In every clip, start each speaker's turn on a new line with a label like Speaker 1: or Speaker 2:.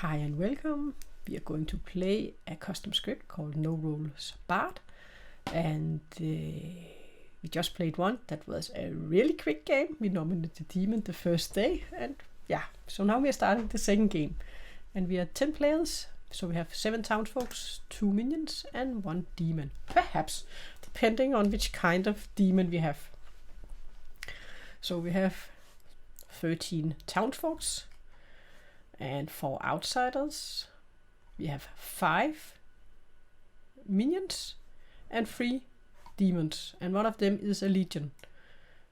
Speaker 1: Hi and welcome. We are going to play a custom script called No Rolls Bard, and we just played one that was a really quick game. We nominated the demon the first day, and yeah, so now we are starting the second game, and we are 10 players, so we have 7 townsfolk, 2 minions, and 1 demon, perhaps, depending on which kind of demon we have. So we have 13 townsfolks and 4 outsiders. We have 5 minions and 3 demons, and one of them is a legion.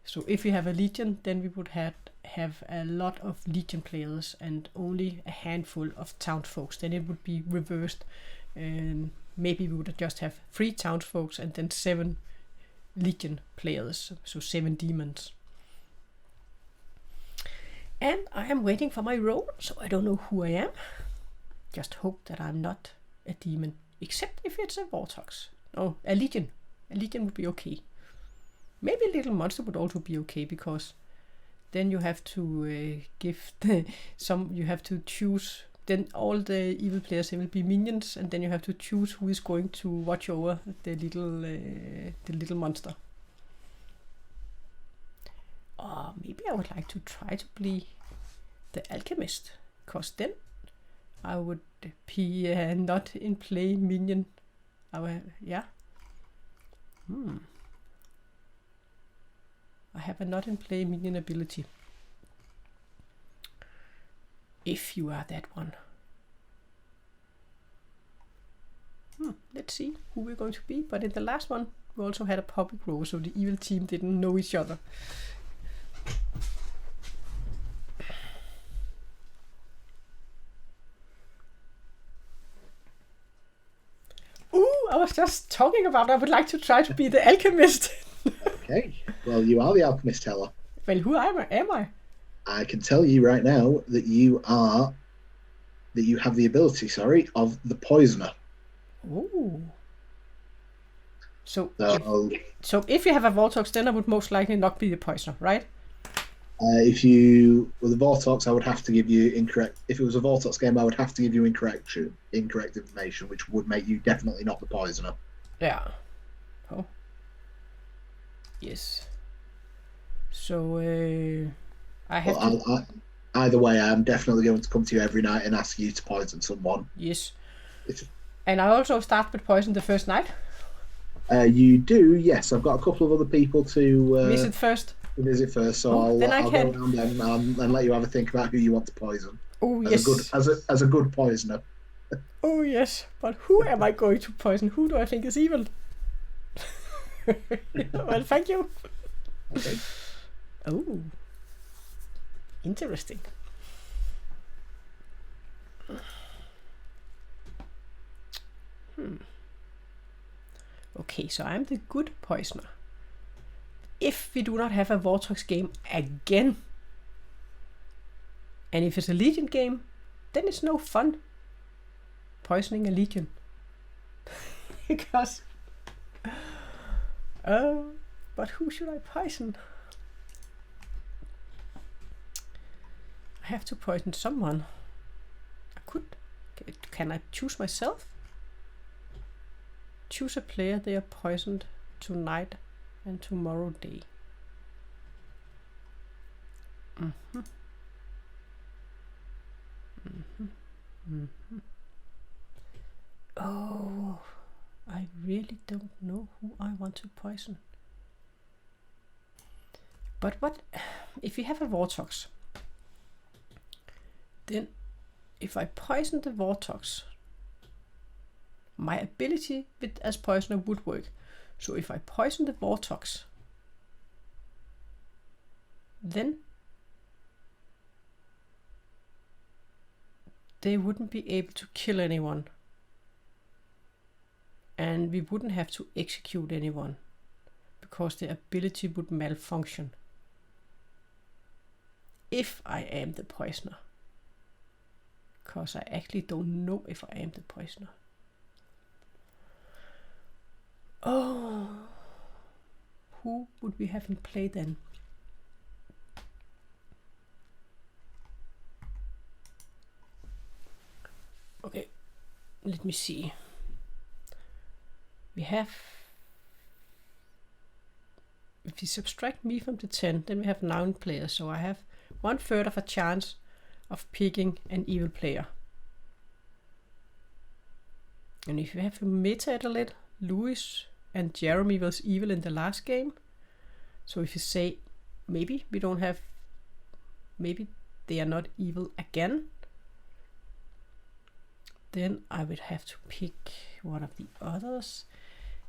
Speaker 1: So if we have a legion, then we would have a lot of legion players and only a handful of townsfolk. Then it would be reversed, and maybe we would just have 3 townsfolk and then 7 legion players, so 7 demons. And I am waiting for my roll, so I don't know who I am. Just hope that I'm not a demon, except if it's a Vortox. Oh, a legion. A legion would be okay. Maybe a little monster would also be okay, because then you have to give you have to choose. Then all the evil players, they will be minions, and then you have to choose who is going to watch over the little monster. Or maybe I would like to try to be the Alchemist, because then I would be not in play minion. Yeah. I have a not in play minion ability. If you are that one. Let's see who we're going to be. But in the last one, we also had a public roll, so the evil team didn't know each other. I was just talking about I would like to try to be the Alchemist.
Speaker 2: Okay, well, you are the Alchemist teller.
Speaker 1: Well, who am I?
Speaker 2: I can tell you right now that you have the ability, of the Poisoner.
Speaker 1: Oh. So if you have a Vortox, then I would most likely not be the Poisoner, right?
Speaker 2: If you were the Vortox, I would have to give you incorrect. If it was a Vortox game, I would have to give you incorrect information, which would make you definitely not the Poisoner.
Speaker 1: Yeah. Oh. Yes. So I have to.
Speaker 2: Either way, I'm definitely going to come to you every night and ask you to poison someone.
Speaker 1: Yes. And I also start with poison the first night.
Speaker 2: You do, yes. I've got a couple of other people to
Speaker 1: visit first.
Speaker 2: So I'll go around them and let you have a think about who you want to poison.
Speaker 1: Oh yes.
Speaker 2: As a good poisoner.
Speaker 1: Oh yes, but who am I going to poison? Who do I think is evil? Well, thank you.
Speaker 2: Okay.
Speaker 1: Oh, interesting. Okay, so I'm the good poisoner. If we do not have a Vortox game again, and if it's a Legion game, then it's no fun poisoning a Legion. Because but who should I poison? I have to poison someone. Can I choose myself? Choose a player they are poisoned tonight and tomorrow day. Oh, I really don't know who I want to poison. But what if you have a Vortox? Then if I poison the Vortox, my ability as poisoner would work. So if I poison the Vortox, then they wouldn't be able to kill anyone, and we wouldn't have to execute anyone, because the ability would malfunction if I am the poisoner. Because I actually don't know if I am the poisoner. Oh, who would we have in play then? let me see. We have, if you subtract me from the 10, then we have 9 players. So I have 1/3 of a chance of picking an evil player. And if you have to meta it a little, Louis and Jeremy was evil in the last game. So if you say, maybe we don't have, maybe they are not evil again, then I would have to pick one of the others.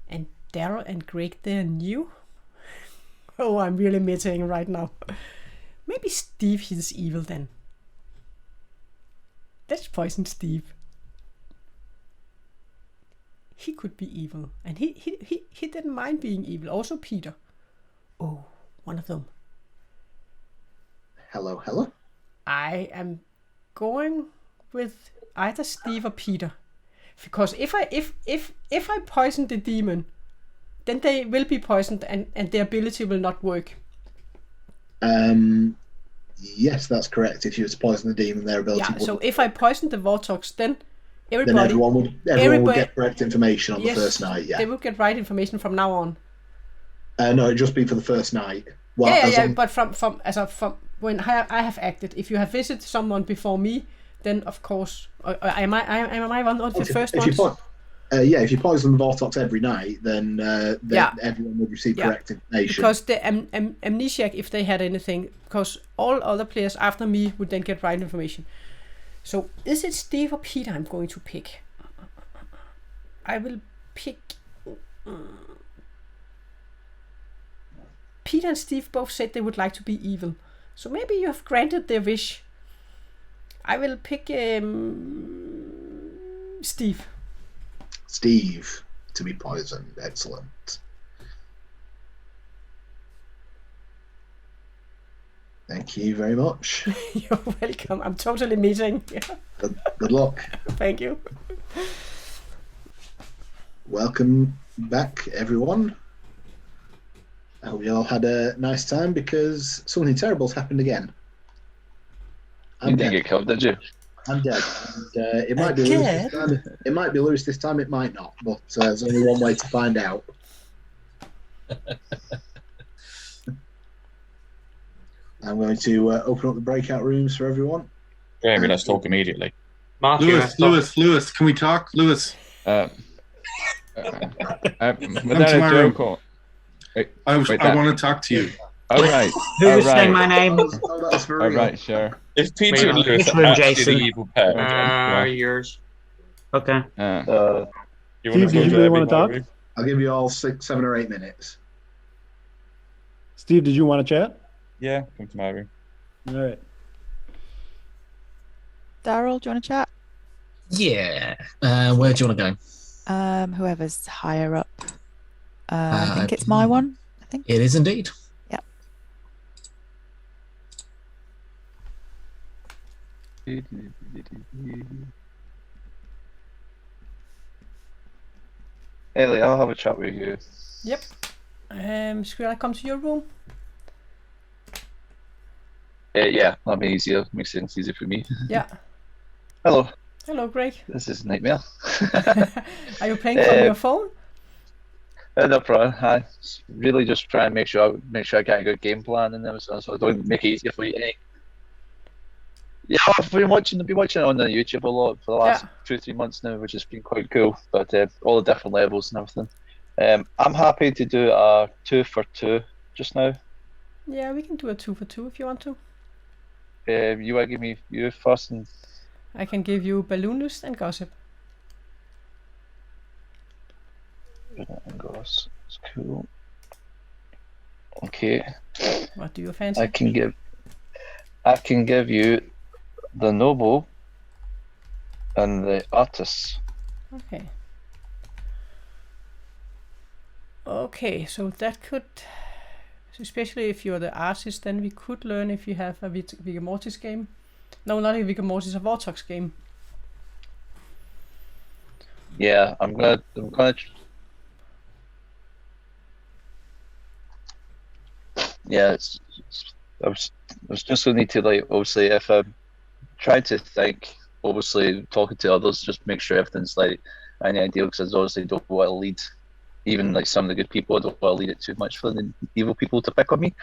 Speaker 1: And Daryl and Greg, they're new. Oh, I'm really metaing right now. Maybe Steve, he's evil then. Let's poison Steve. He could be evil. And he didn't mind being evil. Also Peter. Oh, one of them.
Speaker 2: Hello, hello.
Speaker 1: I am going with either Steve or Peter. Because if I poison the demon, then they will be poisoned and their ability will not work.
Speaker 2: Yes, that's correct. If you were to poison the demon, their ability would.
Speaker 1: So if I poison the Vortox, then
Speaker 2: everyone would get correct information on the first night. Yeah,
Speaker 1: they will get right information from now on.
Speaker 2: No, it'd just be for the first night. Well,
Speaker 1: But from when I have acted, if you have visited someone before me, then of course, am I one of the first ones?
Speaker 2: If you poison the Vortox every night, then everyone would receive correct information.
Speaker 1: Because the Amnesiac, if they had anything, because all other players after me would then get right information. So is it Steve or Peter I'm going to pick? I will pick... Peter and Steve both said they would like to be evil. So maybe you have granted their wish. I will pick Steve.
Speaker 2: Steve to be poisoned. Excellent. Thank you very much.
Speaker 1: You're welcome. I'm totally meeting.
Speaker 2: Good luck.
Speaker 1: Thank you.
Speaker 2: Welcome back, everyone. I hope you all had a nice time because something terrible's happened again.
Speaker 3: You didn't get killed, did you?
Speaker 2: I'm dead. And, it might be Lewis this time. It might be Lewis this time. It might not. But there's only one way to find out. I'm going to open up the breakout rooms for everyone.
Speaker 4: Jamie, let's talk immediately.
Speaker 5: Lewis, can we talk? Lewis.
Speaker 4: Come
Speaker 5: to my room. I want to talk to you.
Speaker 4: All right.
Speaker 6: Who's saying my name?
Speaker 4: All right, sure.
Speaker 3: If Peter and Lewis are actually the evil pair,
Speaker 6: yours. Okay.
Speaker 4: You
Speaker 7: Steve, did you really want to talk?
Speaker 2: I'll give you all 6, 7, or 8 minutes.
Speaker 7: Steve, did you want to chat?
Speaker 4: Yeah, come to my room.
Speaker 7: All right.
Speaker 8: Daryl, do you want to chat?
Speaker 9: Yeah. Where do you want to go?
Speaker 8: Whoever's higher up. I think it's my one. I think
Speaker 9: it is indeed.
Speaker 8: Yep.
Speaker 3: Ellie, I'll have a chat with you.
Speaker 1: Yep. Should I come to your room?
Speaker 3: Yeah, that'll be easier. Makes things easier for me.
Speaker 1: Yeah.
Speaker 3: Hello.
Speaker 1: Hello, Greg.
Speaker 3: This is Nightmare.
Speaker 1: Are you playing from your phone?
Speaker 3: No problem. I really just try and make sure I get a good game plan and everything, so I don't make it easier for you. Yeah, I've been watching it on the YouTube a lot for the last 2-3 months now, which has been quite cool. But all the different levels and everything. I'm happy to do a 2 for 2 just now.
Speaker 1: Yeah, we can do a 2 for 2 if you want to.
Speaker 3: You want to give me you first, and
Speaker 1: I can give you Balloonist and Gossip.
Speaker 3: It's cool. Okay.
Speaker 1: What do you fancy?
Speaker 3: I can give you the Noble and the Artist.
Speaker 1: Okay. Okay, so that could, especially if you're the artist, then we could learn if you have a Vigor Mortis game. No, not a Vigor Mortis, a Vortox game.
Speaker 3: Yeah, I'm gonna. Yeah, I was just gonna need to, like, obviously, if I'm trying to think obviously talking to others, just make sure everything's like any ideal, because I obviously don't want to lead, even like some of the good people, I don't want to lead it too much for the evil people to pick on me.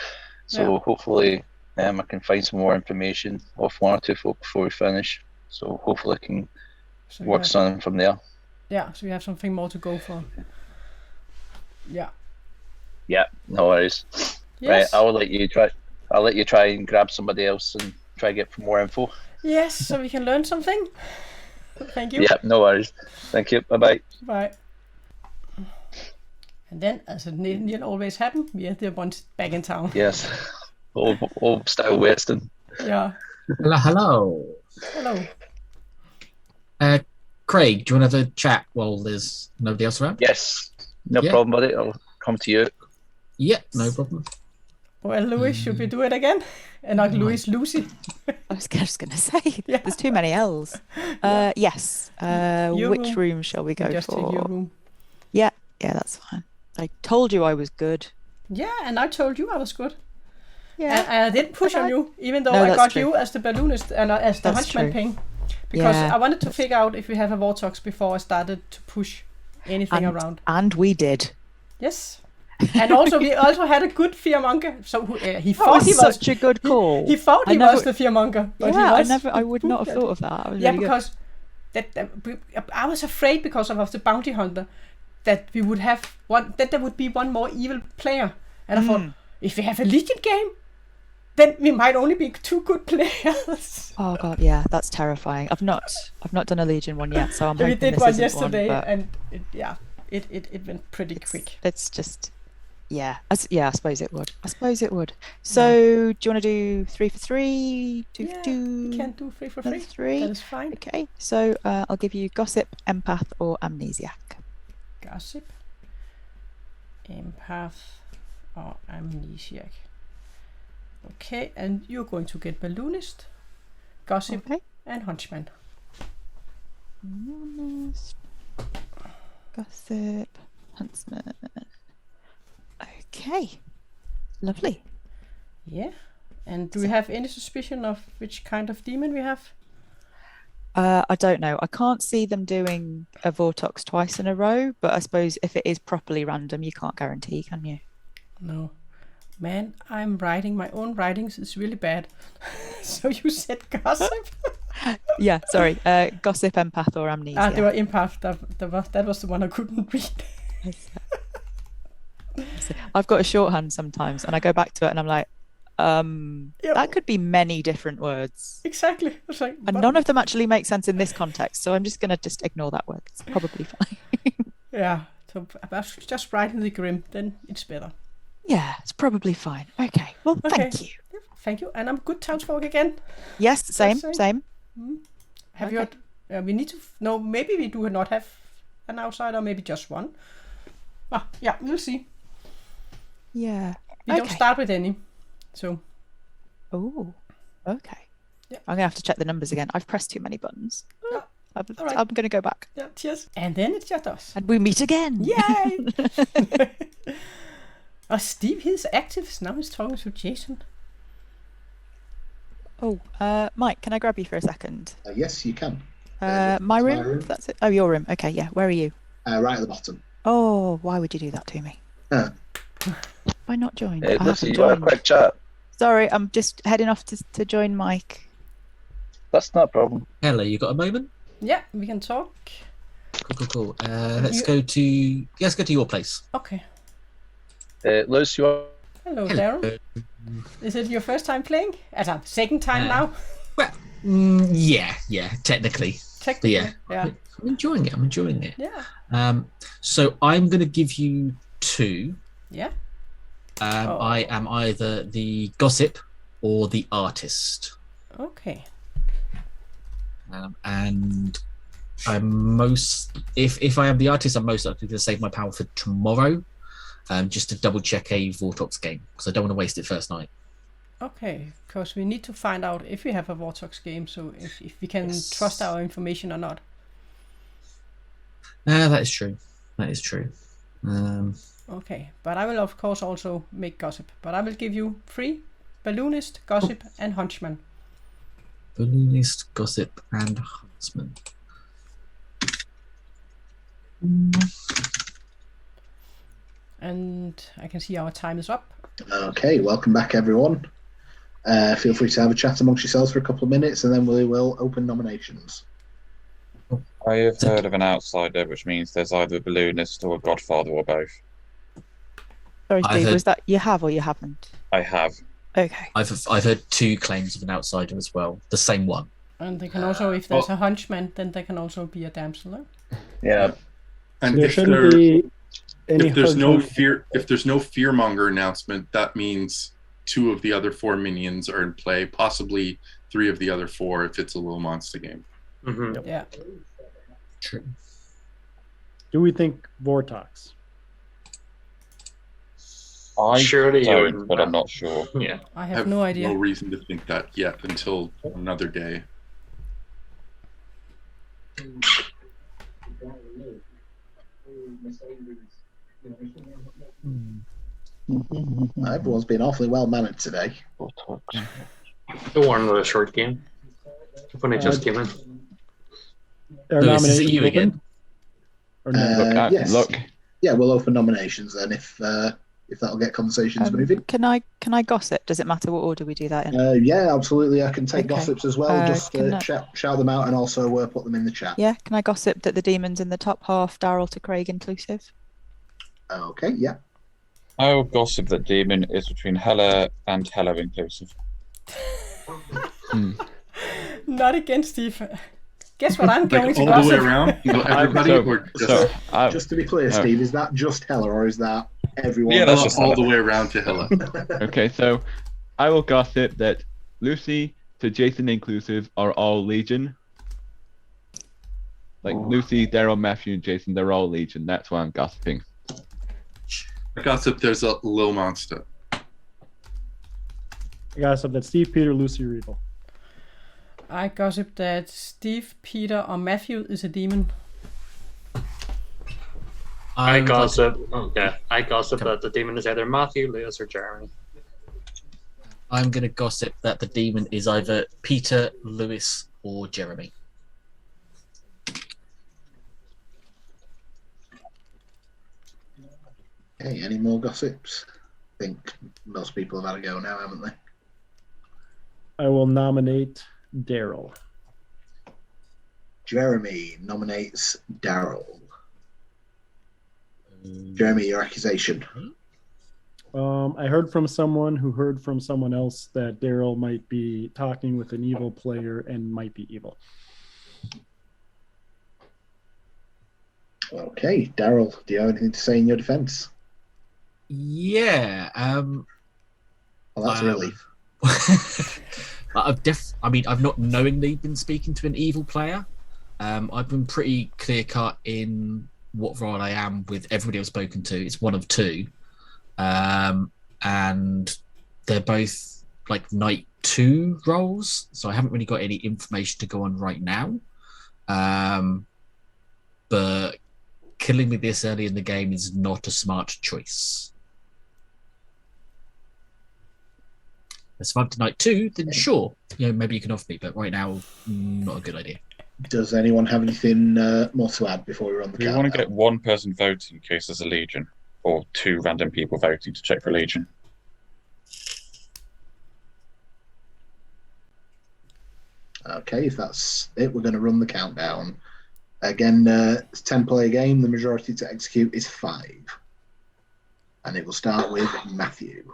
Speaker 3: So hopefully I can find some more information off one or two folk before we finish. So hopefully I can work something from there.
Speaker 1: Yeah, so you have something more to go for. Yeah.
Speaker 3: Yeah, no worries.
Speaker 1: Yes.
Speaker 3: Right, I'll let you try and grab somebody else and try to get more info.
Speaker 1: Yes, so we can learn something. Thank you.
Speaker 3: Yeah, no worries. Thank you. Bye-bye.
Speaker 1: Bye. And then, as it nearly always happens, we are the ones back in town.
Speaker 3: Yes. Old style Western.
Speaker 1: Yeah.
Speaker 9: Hello.
Speaker 1: Hello.
Speaker 9: Craig, do you want to have a chat while there's nobody else around?
Speaker 3: Yes. No problem, buddy. I'll come to you.
Speaker 9: Yeah, no problem.
Speaker 1: Well, Louis, should we do it again? And not Louis, Lucy.
Speaker 8: I was just going to say, there's too many L's. Yes. Which room shall we go
Speaker 1: just
Speaker 8: for?
Speaker 1: Take your room.
Speaker 8: Yeah, that's fine. I told you I was good.
Speaker 1: Yeah, and I told you I was good.
Speaker 8: Yeah.
Speaker 1: And I didn't push on you, even though
Speaker 8: No,
Speaker 1: I
Speaker 8: that's
Speaker 1: got
Speaker 8: true.
Speaker 1: you as the balloonist and as the
Speaker 8: That's
Speaker 1: Huntsman
Speaker 8: true.
Speaker 1: ping. Because
Speaker 8: Yeah.
Speaker 1: I wanted to figure out if we have a Vortox before I started to push anything around.
Speaker 8: And we did.
Speaker 1: Yes. And also, we also had a good Fearmonger. So he
Speaker 8: That
Speaker 1: thought
Speaker 8: was
Speaker 1: he was
Speaker 8: such a good call.
Speaker 1: He thought
Speaker 8: I
Speaker 1: he was
Speaker 8: never-
Speaker 1: the Fearmonger. But
Speaker 8: Yeah,
Speaker 1: he was
Speaker 8: I would not have thought of that. That was
Speaker 1: yeah,
Speaker 8: really good.
Speaker 1: because I was afraid because of the bounty hunter that we would have that there would be one more evil player. And I thought, if we have a Legion game, then we might only be 2 good players.
Speaker 8: Oh god, yeah, that's terrifying. I've not done a Legion one yet, so I'm
Speaker 1: We
Speaker 8: hoping
Speaker 1: did
Speaker 8: this
Speaker 1: one
Speaker 8: isn't
Speaker 1: yesterday,
Speaker 8: but
Speaker 1: and it went pretty quick.
Speaker 8: it's just I suppose it would. So do you want to do 3 for 3? 2 for 2?
Speaker 1: We can do 3 for 3.
Speaker 8: Another 3.
Speaker 1: That is fine.
Speaker 8: Okay, so I'll give you Gossip, Empath, or Amnesiac.
Speaker 1: Gossip, Empath, or Amnesiac. Okay, and you're going to get Balloonist, Gossip, and Huntsman.
Speaker 8: Balloonist, Gossip, Huntsman. Okay, lovely.
Speaker 1: Yeah, and do we have any suspicion of which kind of demon we have?
Speaker 8: I don't know. I can't see them doing a Vortox twice in a row, but I suppose if it is properly random, you can't guarantee, can you?
Speaker 1: No. Man, I'm writing my own writings. It's really bad. So you said Gossip?
Speaker 8: Yeah, sorry. Gossip, Empath, or Amnesia.
Speaker 1: They were Empath. That was the one I couldn't read.
Speaker 8: I've got a shorthand sometimes, and I go back to it, and I'm like, that could be many different words.
Speaker 1: Exactly. It's like,
Speaker 8: And none of them actually make sense in this context, so I'm just going to just ignore that word. It's probably fine.
Speaker 1: Yeah, so just writing the grim, then it's better.
Speaker 8: Yeah, it's probably fine. Okay, well, thank you.
Speaker 1: Thank you, and I'm good Townsfolk again.
Speaker 8: Yes, same.
Speaker 1: Have you heard, we need to know, maybe we do not have an outsider, maybe just one. Yeah, we'll see.
Speaker 8: Yeah.
Speaker 1: We don't start with any, so.
Speaker 8: Oh, okay.
Speaker 1: Yeah.
Speaker 8: I'm going to have to check the numbers again. I've pressed too many buttons.
Speaker 1: Yeah.
Speaker 8: I'm going to go back.
Speaker 1: Yeah, cheers. And then it's just us.
Speaker 8: And we meet again.
Speaker 1: Yay! Steve, he's active. Now he's talking to Jason.
Speaker 8: Oh, Mike, can I grab you for a second?
Speaker 2: Yes, you can.
Speaker 8: My room? That's it. Oh, your room. Okay, yeah. Where are you?
Speaker 2: Right at the bottom.
Speaker 8: Oh, why would you do that to me? Why not join?
Speaker 3: Hey, listen, you want a quick chat?
Speaker 8: Sorry, I'm just heading off to join Mike.
Speaker 3: That's not a problem.
Speaker 9: Hello, you got a moment?
Speaker 1: Yeah, we can talk.
Speaker 9: Cool. Let's go to your place.
Speaker 1: Okay.
Speaker 3: Lewis, you are...
Speaker 1: Hello, Darren. Is it your first time playing? Second time now?
Speaker 9: Well, yeah, technically. But yeah. I'm enjoying it.
Speaker 1: Yeah.
Speaker 9: So I'm going to give you 2.
Speaker 1: Yeah.
Speaker 9: I am either the gossip or the artist.
Speaker 1: Okay.
Speaker 9: And I'm if I am the artist, I'm most likely to save my power for tomorrow, just to double check a Vortox game because I don't want to waste it first night.
Speaker 1: Okay, because we need to find out if we have a Vortox game, so if we can trust our information or not.
Speaker 9: That is true.
Speaker 1: Okay, but I will of course also make gossip. But I will give you 3: Balloonist, Gossip, and Huntsman.
Speaker 9: Balloonist, Gossip, and Huntsman. Huntsman.
Speaker 1: And I can see our time is up.
Speaker 2: Okay, welcome back, everyone. Feel free to have a chat amongst yourselves for a couple of minutes, and then we will open nominations.
Speaker 4: I have heard of an outsider, which means there's either a Balloonist or a Godfather or both.
Speaker 8: Sorry, Steve, was that you have or you haven't?
Speaker 4: I have.
Speaker 8: Okay.
Speaker 9: I've heard 2 claims of an outsider as well. The same one.
Speaker 1: And they can also, if there's a Huntsman, then there can also be a Damsel.
Speaker 3: Yeah.
Speaker 5: And
Speaker 7: There shouldn't be any.
Speaker 5: if there's no Fearmonger announcement, that means 2 of the other 4 minions are in play, possibly 3 of the other 4 if it's a little Monsta game.
Speaker 6: Mm-hmm.
Speaker 1: Yeah.
Speaker 9: True.
Speaker 7: Do we think Vortox?
Speaker 4: I
Speaker 6: Surely you
Speaker 4: don't,
Speaker 6: wouldn't.
Speaker 4: but I'm not sure.
Speaker 6: Yeah.
Speaker 1: I have no idea.
Speaker 5: No reason to think that yet until another day.
Speaker 2: Everyone's been awfully well mannered today.
Speaker 6: Don't want another short game. When it just came in.
Speaker 7: Are
Speaker 9: Lewis, is it
Speaker 7: nominations
Speaker 9: you
Speaker 7: open?
Speaker 9: again?
Speaker 7: Or no?
Speaker 2: Yes.
Speaker 3: Look.
Speaker 2: Yeah, we'll open nominations then if that'll get conversations moving.
Speaker 8: Can I gossip? Does it matter what order we do that in?
Speaker 2: Yeah, absolutely. I can take
Speaker 8: Okay.
Speaker 2: gossips as well. Just
Speaker 8: can I-
Speaker 2: shout them out and also put them in the chat.
Speaker 8: Yeah, can I gossip that the demon's in the top half, Daryl to Craig inclusive?
Speaker 2: Okay, yeah.
Speaker 4: I will gossip that Demon is between Hella and Hella inclusive.
Speaker 1: Not again, Steve. Guess what I'm going
Speaker 5: Like
Speaker 1: to
Speaker 5: all the way
Speaker 1: gossip?
Speaker 5: around? Everybody? or just,
Speaker 2: Just to be clear, Steve, is that just Hella or is that everyone?
Speaker 4: Yeah, that's just
Speaker 5: all
Speaker 4: Hella.
Speaker 5: the way around to Hella.
Speaker 3: Okay, so I will gossip that Lucy to Jason inclusive are all Legion. Like Lucy, Daryl, Matthew, and Jason, they're all Legion. That's why I'm gossiping.
Speaker 5: I gossip there's a Lil Monsta.
Speaker 7: I gossip that Steve, Peter, Lucy, Regal.
Speaker 1: I gossip that Steve, Peter, or Matthew is a demon.
Speaker 6: I gossip that the demon is either Matthew, Lewis, or Jeremy.
Speaker 9: I'm going to gossip that the demon is either Peter, Lewis, or Jeremy.
Speaker 2: Hey, any more gossips? I think most people have had a go now, haven't they?
Speaker 7: I will nominate Daryl.
Speaker 2: Jeremy nominates Daryl. Jeremy, your accusation.
Speaker 7: I heard from someone who heard from someone else that Daryl might be talking with an evil player and might be evil.
Speaker 2: Okay, Daryl, do you have anything to say in your defense?
Speaker 9: Yeah.
Speaker 2: Well, that's a relief.
Speaker 9: I've not knowingly been speaking to an evil player. I've been pretty clear cut in what role I am with everybody I've spoken to. It's one of 2. And they're both like night 2 roles, so I haven't really got any information to go on right now. But killing me this early in the game is not a smart choice. If I'm to night 2, then sure, maybe you can offer me, but right now, not a good idea.
Speaker 2: Does anyone have anything more to add before we run the
Speaker 4: We want to get 1 person voting in case there's a Legion, or 2 random people voting to check for Legion.
Speaker 2: Okay, if that's it, we're going to run the countdown. Again, it's a 10-player game. The majority to execute is 5. And it will start with Matthew.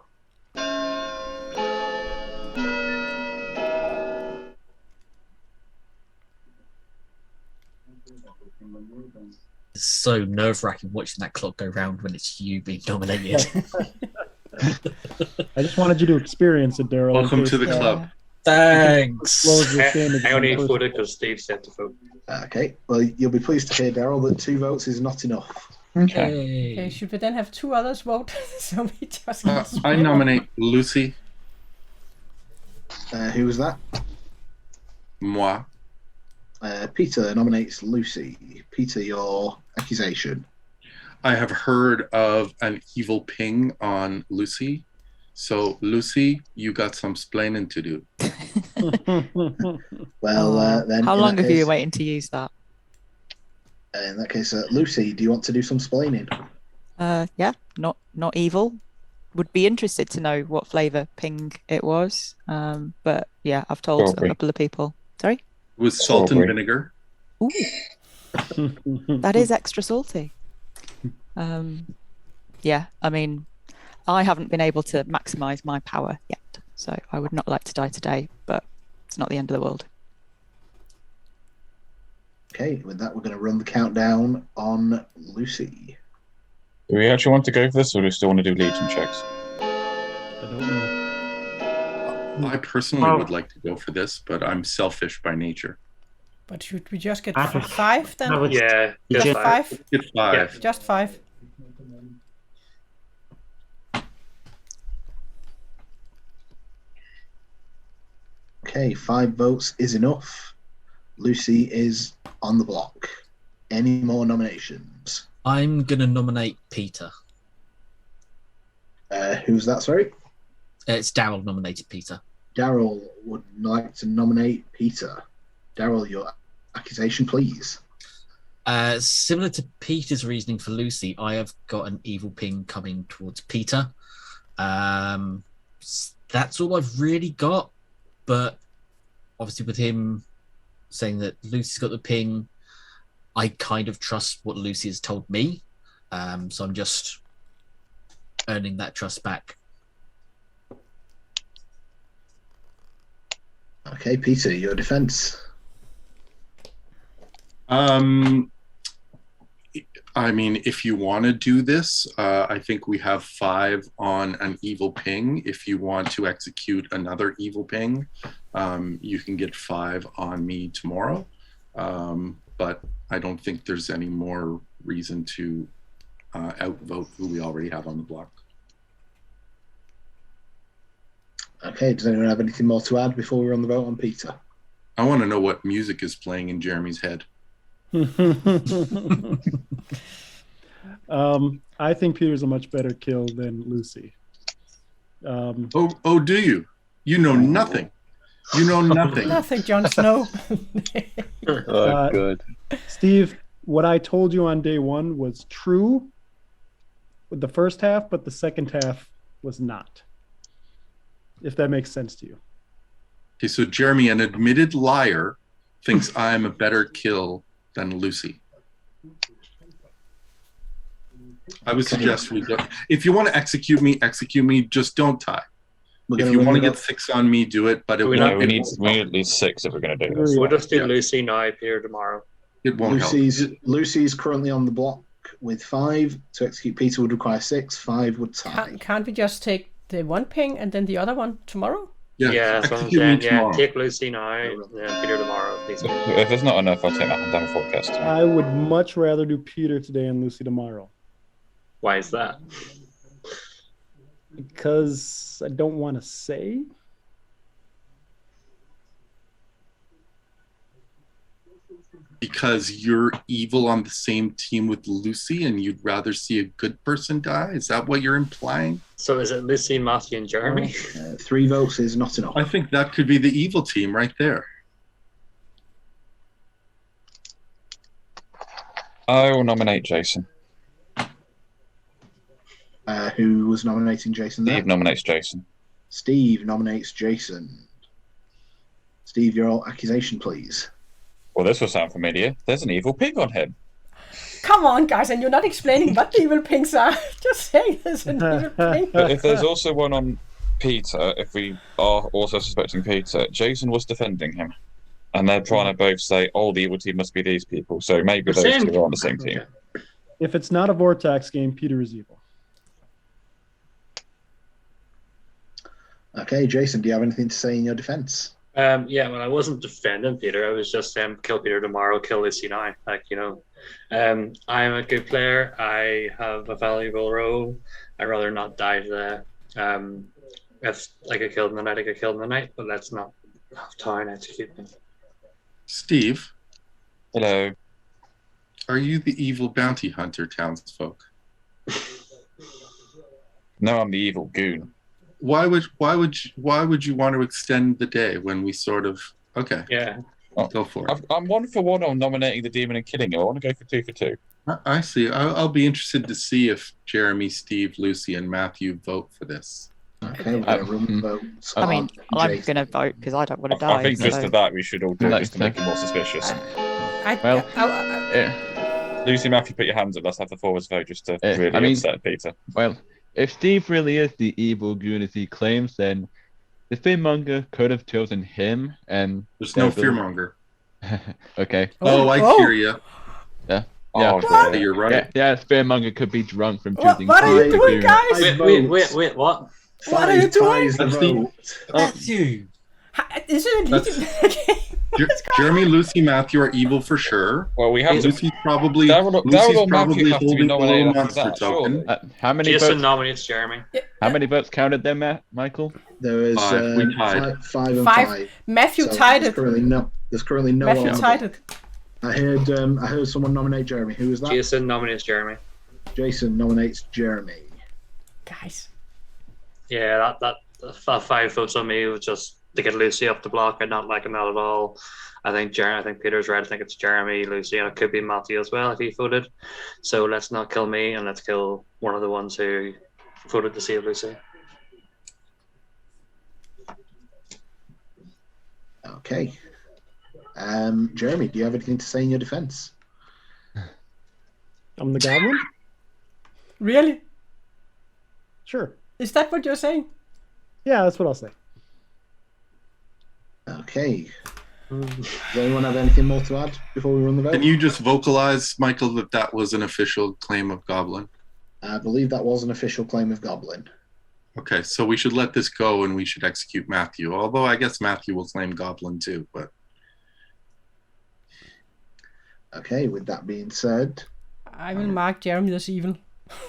Speaker 9: It's so nerve-wracking watching that clock go round when it's you being nominated.
Speaker 7: I just wanted you to experience it, Daryl.
Speaker 5: Welcome to the club.
Speaker 9: Thanks.
Speaker 6: I only voted because Steve said to vote.
Speaker 2: Okay, well, you'll be pleased to hear, Daryl, that 2 votes is not enough.
Speaker 1: Okay, should we then have 2 others vote? So we just
Speaker 5: I nominate Lucy.
Speaker 2: Who was that?
Speaker 5: Moi.
Speaker 2: Peter nominates Lucy. Peter, your accusation.
Speaker 5: I have heard of an evil ping on Lucy. So, Lucy, you got some splaining to do.
Speaker 2: Well, then.
Speaker 8: How
Speaker 2: in
Speaker 8: long
Speaker 2: that
Speaker 8: have you
Speaker 2: case-
Speaker 8: been waiting to use that?
Speaker 2: In that case, Lucy, do you want to do some splaining?
Speaker 8: Yeah, not evil. Would be interested to know what flavour ping it was. But yeah, I've told
Speaker 4: Strawberry.
Speaker 8: a couple of people. Sorry?
Speaker 5: It was salt and
Speaker 4: Strawberry.
Speaker 5: vinegar.
Speaker 8: Ooh, that is extra salty. Yeah, I mean, I haven't been able to maximise my power yet, so I would not like to die today, but it's not the end of the world.
Speaker 2: Okay, with that, we're going to run the countdown on Lucy.
Speaker 4: Do we actually want to go for this, or do we still want to do legion checks?
Speaker 7: I don't know.
Speaker 5: I personally would like to go for this, but I'm selfish by nature.
Speaker 1: But should we just get
Speaker 6: I would-
Speaker 1: 5 then?
Speaker 6: I would- Yeah,
Speaker 1: just
Speaker 6: just
Speaker 1: 5?
Speaker 5: Get 5.
Speaker 1: Just 5.
Speaker 2: Okay, 5 votes is enough. Lucy is on the block. Any more nominations?
Speaker 9: I'm going to nominate Peter.
Speaker 2: Who's that, sorry?
Speaker 9: It's Daryl nominated Peter.
Speaker 2: Daryl would like to nominate Peter. Daryl, your accusation, please.
Speaker 9: Similar to Peter's reasoning for Lucy, I have got an evil ping coming towards Peter. That's all I've really got. But obviously with him saying that Lucy's got the ping, I kind of trust what Lucy has told me. So I'm just earning that trust back.
Speaker 2: Okay, Peter, your defense.
Speaker 5: I mean, if you want to do this, I think we have 5 on an evil ping. If you want to execute another evil ping, you can get 5 on me tomorrow. But I don't think there's any more reason to outvote who we already have on the block.
Speaker 2: Okay, does anyone have anything more to add before we run the vote on Peter?
Speaker 5: I want to know what music is playing in Jeremy's head.
Speaker 7: I think Peter's a much better kill than Lucy.
Speaker 5: Oh, do you? You know nothing. You know nothing.
Speaker 1: Nothing, Jon Snow.
Speaker 3: Good.
Speaker 7: Steve, what I told you on day 1 was true with the first half, but the second half was not. If that makes sense to you.
Speaker 5: Okay, so Jeremy, an admitted liar, thinks I'm a better kill than Lucy. I would suggest we go. If you want to execute me, just don't tie. If you want to get 6 on me, do it, but it
Speaker 6: We
Speaker 5: won't.
Speaker 4: We need at least 6 if we're going to do this.
Speaker 6: We'll just do
Speaker 5: Yeah.
Speaker 6: Lucy now, Peter tomorrow.
Speaker 5: It won't help.
Speaker 2: Lucy's currently on the block with 5. To execute Peter would require 6. 5 would tie.
Speaker 1: Can't we just take the one ping and then the other one tomorrow?
Speaker 6: Yeah, that's what I'm
Speaker 5: execute me
Speaker 6: saying. Yeah,
Speaker 5: tomorrow.
Speaker 6: take Lucy now, and then Peter tomorrow, please.
Speaker 4: If there's not enough, I'll take that one down forecast.
Speaker 7: I would much rather do Peter today and Lucy tomorrow.
Speaker 6: Why is that?
Speaker 7: Because I don't want to say.
Speaker 5: Because you're evil on the same team with Lucy and you'd rather see a good person die? Is that what you're implying?
Speaker 6: So is it Lucy, Matthew, and Jeremy?
Speaker 2: 3 votes is not enough.
Speaker 5: I think that could be the evil team right there.
Speaker 4: I will nominate Jason.
Speaker 2: Who was nominating Jason there?
Speaker 4: Steve nominates Jason.
Speaker 2: Steve nominates Jason. Steve, your accusation, please.
Speaker 4: Well, this will sound familiar. There's an evil pig on him.
Speaker 1: Come on, guys, and you're not explaining what the evil pings are. Just saying there's an evil ping.
Speaker 4: But if there's also one on Peter, if we are also suspecting Peter, Jason was defending him. And they're trying to both say, oh, the evil team must be these people. So maybe those two are on the same team.
Speaker 6: Okay.
Speaker 7: If it's not a Vortox game, Peter is evil.
Speaker 2: Okay, Jason, do you have anything to say in your defense?
Speaker 6: Yeah, well, I wasn't defending Peter. I was just saying, kill Peter tomorrow, kill Lucy now. Like, you know, I'm a good player. I have a valuable role. I'd rather not die today. If I get killed in the night, I get killed in the night, but let's not have time to execute me.
Speaker 5: Steve,
Speaker 4: Hello.
Speaker 5: are you the evil bounty hunter, Townsfolk?
Speaker 4: No, I'm the evil goon.
Speaker 5: why would you want to extend the day when we sort of okay?
Speaker 6: Yeah.
Speaker 5: Go for it.
Speaker 4: I'm 1 for 1 on nominating the demon and killing it. I want to go for 2 for 2.
Speaker 5: I see. I'll be interested to see if Jeremy, Steve, Lucy, and Matthew vote for this.
Speaker 2: Okay, we're going to run the votes.
Speaker 8: I mean,
Speaker 2: on
Speaker 8: I'm
Speaker 2: Jason.
Speaker 8: going to vote because I don't want to die.
Speaker 4: I think just
Speaker 8: so-
Speaker 4: for that we should all do it
Speaker 1: No,
Speaker 4: just to make it more suspicious.
Speaker 1: Well,
Speaker 4: Lucy, Matthew, put your hands up. Let's have the forwards vote just to really
Speaker 10: I mean-
Speaker 4: upset Peter.
Speaker 10: Well, if Steve really is the evil goon as he claims, then the Fearmonger could have chosen him, and
Speaker 5: There's no Fearmonger.
Speaker 10: Okay.
Speaker 5: Oh, I hear you.
Speaker 10: Yeah.
Speaker 4: Oh,
Speaker 10: Yeah.
Speaker 4: really?
Speaker 5: You're right.
Speaker 10: Yeah, Fearmonger could be drunk from
Speaker 1: What-
Speaker 10: choosing.
Speaker 1: what are you
Speaker 10: Steve the
Speaker 1: doing,
Speaker 10: goon.
Speaker 1: guys?
Speaker 6: Wait, what?
Speaker 1: What are you doing?
Speaker 2: Ties the vote.
Speaker 9: Matthew.
Speaker 1: Is it a legitimate game?
Speaker 5: Jeremy, Lucy, Matthew are evil for sure.
Speaker 4: Well, we have to.
Speaker 5: Lucy's probably
Speaker 4: Daryl or
Speaker 5: Matthew
Speaker 4: Matthew have to be
Speaker 5: holding the
Speaker 4: nominated
Speaker 5: little
Speaker 4: after
Speaker 5: monster
Speaker 4: that,
Speaker 5: token.
Speaker 4: surely.
Speaker 10: How many
Speaker 6: Jason
Speaker 10: votes?
Speaker 6: nominates Jeremy.
Speaker 10: How many votes counted there, Michael?
Speaker 2: There is
Speaker 5: Five. We tied.
Speaker 2: five and
Speaker 1: Five.
Speaker 2: five.
Speaker 1: Matthew
Speaker 2: So
Speaker 1: tied
Speaker 2: there's
Speaker 1: it.
Speaker 2: currently no
Speaker 1: Matthew
Speaker 2: one.
Speaker 1: tied it.
Speaker 2: I heard someone nominate Jeremy. Who was that?
Speaker 6: Jason nominates Jeremy.
Speaker 2: Jason nominates Jeremy.
Speaker 1: Guys.
Speaker 6: Yeah, that 5 votes on me was just to get Lucy off the block. I'm not liking that at all. I think Peter's right. I think it's Jeremy, Lucy, and it could be Matthew as well if he voted. So let's not kill me and let's kill one of the ones who voted to save Lucy.
Speaker 2: Okay. Jeremy, do you have anything to say in your defense?
Speaker 7: I'm the Goblin?
Speaker 1: Really?
Speaker 7: Sure.
Speaker 1: Is that what you're saying?
Speaker 7: Yeah, that's what I'll say.
Speaker 2: Okay. Does anyone have anything more to add before we run the vote?
Speaker 5: Can you just vocalize, Michael, that was an official claim of Goblin?
Speaker 2: I believe that was an official claim of Goblin.
Speaker 5: Okay, so we should let this go and we should execute Matthew. Although I guess Matthew will claim Goblin too, but
Speaker 2: Okay, with that being said,
Speaker 1: I will mark Jeremy as evil.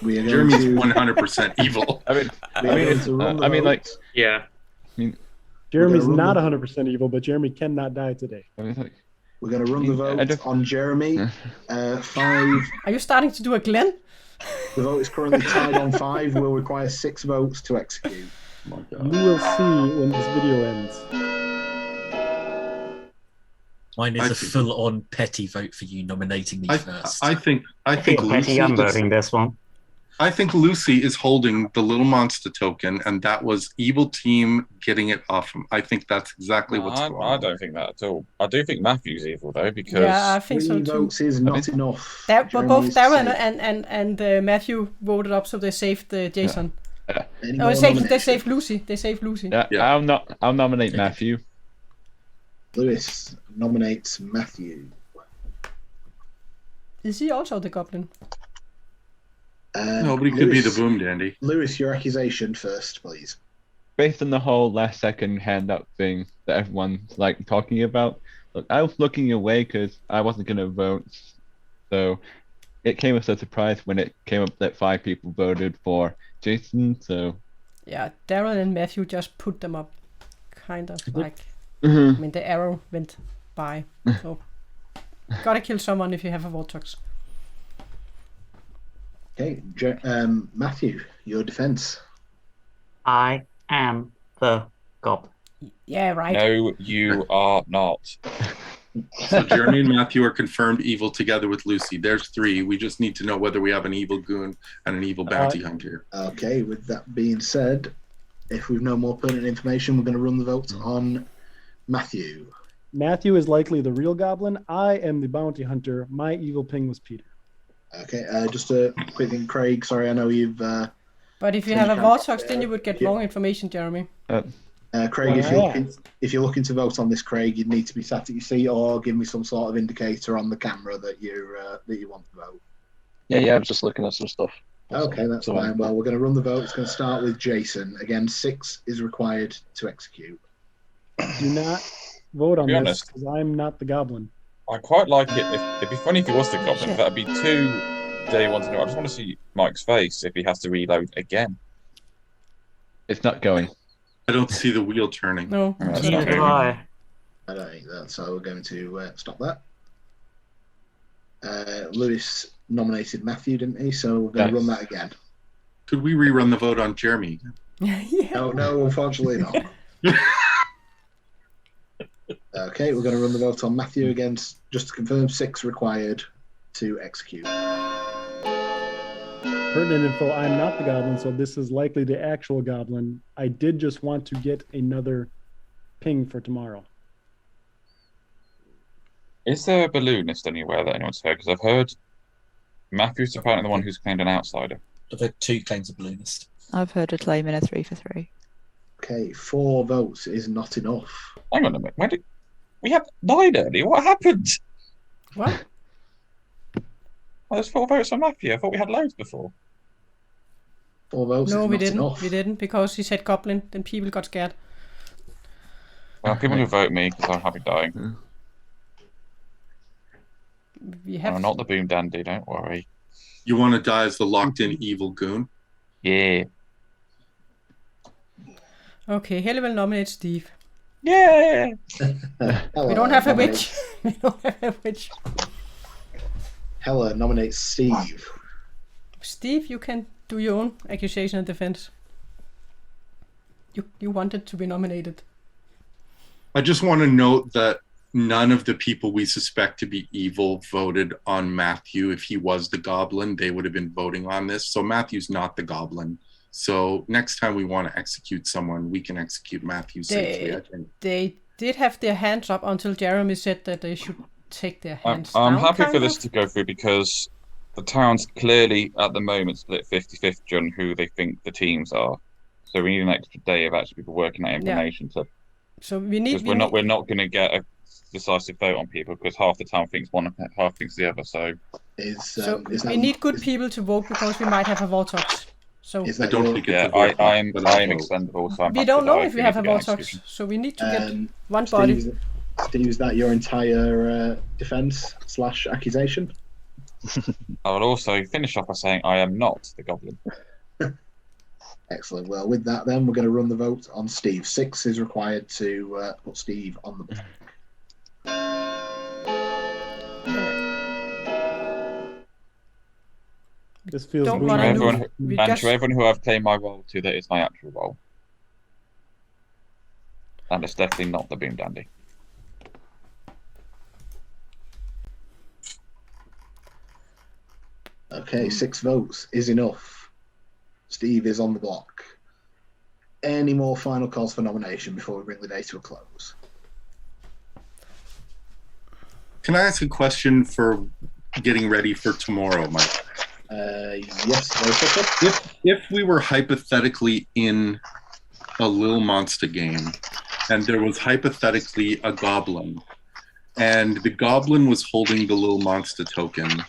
Speaker 2: we are going
Speaker 5: Jeremy's
Speaker 2: to
Speaker 5: 100% evil.
Speaker 2: we are going to run the
Speaker 10: like,
Speaker 2: vote.
Speaker 6: Yeah.
Speaker 7: Jeremy's
Speaker 2: We're gonna
Speaker 7: not
Speaker 2: run
Speaker 7: 100% evil, but Jeremy cannot die today.
Speaker 2: We're going to run the vote on Jeremy. 5.
Speaker 1: Are you starting to do a Glenn?
Speaker 2: The vote is currently tied on 5. We'll require 6 votes to execute.
Speaker 7: You will see when this video ends.
Speaker 9: Mine
Speaker 5: I
Speaker 9: is a
Speaker 5: think-
Speaker 9: full-on petty vote for you nominating me first.
Speaker 5: I think
Speaker 11: Petty,
Speaker 5: Lucy
Speaker 11: I'm
Speaker 5: is-
Speaker 11: voting this one.
Speaker 5: I think Lucy is holding the little monster token, and that was evil team getting it off him. I think that's exactly what's going
Speaker 4: I
Speaker 5: on.
Speaker 4: don't think that at all. I do think Matthew's evil though because
Speaker 1: Yeah, I think
Speaker 2: 3
Speaker 1: so too.
Speaker 2: votes is not enough.
Speaker 1: But both
Speaker 2: Jeremy's
Speaker 1: Darren
Speaker 2: safe.
Speaker 1: and Matthew voted up, so they saved Jason.
Speaker 2: Any
Speaker 1: No,
Speaker 2: more
Speaker 1: they
Speaker 2: nominations?
Speaker 1: saved Lucy. They saved Lucy.
Speaker 10: Yeah, I'll nominate Matthew.
Speaker 2: Lewis nominates Matthew.
Speaker 1: Is he also the Goblin?
Speaker 5: Nobody could be the Boomdandy.
Speaker 2: Lewis, your accusation first, please.
Speaker 10: Based on the whole last second hand up thing that everyone's like talking about, look, I was looking away because I wasn't gonna vote, so it came as a surprise when it came up that 5 people voted for Jason. So
Speaker 1: Yeah, Darren and Matthew just put them up, kind of like.
Speaker 10: Mhm.
Speaker 1: I mean, the arrow went by, so gotta kill someone if you have a Vortox.
Speaker 2: Okay, Matthew, your defense.
Speaker 11: I am the Goblin.
Speaker 1: Yeah, right.
Speaker 4: no, you are not.
Speaker 5: So Jeremy and Matthew are confirmed evil together with Lucy. There's 3. We just need to know whether we have an evil goon and an evil bounty hunter.
Speaker 2: Okay, with that being said, if we've no more pertinent information, we're going to run the vote on Matthew.
Speaker 7: Matthew is likely the real Goblin. I am the bounty hunter. My evil ping was Peter.
Speaker 2: Okay, just a quick thing, Craig. Sorry, I know you've.
Speaker 1: But if you
Speaker 2: So
Speaker 1: have
Speaker 2: you
Speaker 1: a
Speaker 2: can't-
Speaker 1: Vortox, then you would get
Speaker 2: yeah.
Speaker 1: wrong information, Jeremy.
Speaker 2: Craig,
Speaker 7: Well,
Speaker 2: if you're looking to vote on this, Craig, you'd need to be sat at your seat or give me some sort of indicator on the camera that you want to vote.
Speaker 3: Yeah, I was just looking at some stuff.
Speaker 2: Okay, that's
Speaker 3: So-
Speaker 2: fine. Well, we're going to run the vote. It's going to start with Jason. Again, 6 is required to execute.
Speaker 7: Do not vote on
Speaker 4: Be
Speaker 7: this
Speaker 4: honest.
Speaker 7: because I'm not the Goblin.
Speaker 4: I quite like it. It'd be funny if he was the Goblin. But that'd be 2 day ones in a row. I just want to see Mike's face if he has to reload again.
Speaker 10: it's not going.
Speaker 5: I don't see the wheel turning.
Speaker 1: No.
Speaker 4: That's
Speaker 1: so-
Speaker 4: not
Speaker 11: Neither do
Speaker 4: going.
Speaker 11: I.
Speaker 2: I don't think that, so we're going to stop that. Lewis nominated Matthew, didn't he? So we're going to
Speaker 10: Yes.
Speaker 2: run that again.
Speaker 5: Could we rerun the vote on Jeremy?
Speaker 1: Yeah.
Speaker 2: No, unfortunately not. Okay, we're going to run the vote on Matthew again, just to confirm 6 required to execute.
Speaker 7: Pertinent info, I'm not the goblin, so this is likely the actual goblin. I did just want to get another ping for tomorrow.
Speaker 4: Is there a balloonist anywhere that anyone's heard? Because I've heard Matthew's apparently the one who's claimed an outsider.
Speaker 9: I've had 2 claims of balloonist.
Speaker 8: I've heard a claim in a 3 for 3.
Speaker 2: Okay, 4 votes is not enough.
Speaker 4: Hang on a minute. Where did we had 9 earlier? What happened?
Speaker 1: What?
Speaker 4: Well, there's 4 votes on Matthew. I thought we had loads before.
Speaker 2: 4 votes
Speaker 1: No,
Speaker 2: is
Speaker 1: we
Speaker 2: not
Speaker 1: didn't.
Speaker 2: enough.
Speaker 1: We didn't because he said Goblin. Then people got scared.
Speaker 4: Well, people who vote me because I'm happy dying.
Speaker 1: We have.
Speaker 4: I'm not the Boomdandy. Don't worry.
Speaker 5: You want to die as the locked-in evil goon?
Speaker 4: Yeah.
Speaker 1: Okay, Helle will nominate Steve.
Speaker 4: Yeah.
Speaker 1: We don't have a witch. We don't have a witch.
Speaker 2: Hella nominates Steve.
Speaker 1: Steve, you can do your own accusation and defense. You wanted to be nominated.
Speaker 5: I just want to note that none of the people we suspect to be evil voted on Matthew. If he was the goblin, they would have been voting on this. So Matthew's not the goblin. So next time we want to execute someone, we can execute Matthew safely, I think.
Speaker 1: They did have their hands up until Jeremy said that they should take their hands
Speaker 4: I'm
Speaker 1: down.
Speaker 4: happy for this to go through because the town's clearly at the moment split 50-50 on who they think the teams are. So we need an extra day of actually people working that information.
Speaker 1: So we need.
Speaker 4: Because we're not going to get a decisive vote on people because half the town thinks one, half thinks the other. So
Speaker 1: we need good people to vote because we might have a Vortox. So
Speaker 5: I don't think it's a
Speaker 4: I
Speaker 5: vote.
Speaker 4: am expendable. So
Speaker 1: we don't know if we have a Vortox, so we need to get one body.
Speaker 2: Steve, is that your entire defense / accusation?
Speaker 4: I will also finish off by saying I am not the goblin.
Speaker 2: Excellent. Well, with that, then we're going to run the vote on Steve. 6 is required to put Steve on the block.
Speaker 7: This feels
Speaker 1: Don't
Speaker 7: weird.
Speaker 1: wanna
Speaker 4: Everyone,
Speaker 1: lose. We
Speaker 4: and
Speaker 1: just-
Speaker 4: to everyone who I've claimed my role to, that is my actual role. And it's definitely not the Boomdandy.
Speaker 2: Okay, 6 votes is enough. Steve is on the block. Any more final calls for nomination before we bring the day to a close?
Speaker 5: Can I ask a question for getting ready for tomorrow, Mike?
Speaker 2: Yes, very quickly.
Speaker 5: If we were hypothetically in a Lil Monsta game and there was hypothetically a goblin and the goblin was holding the Lil Monsta token.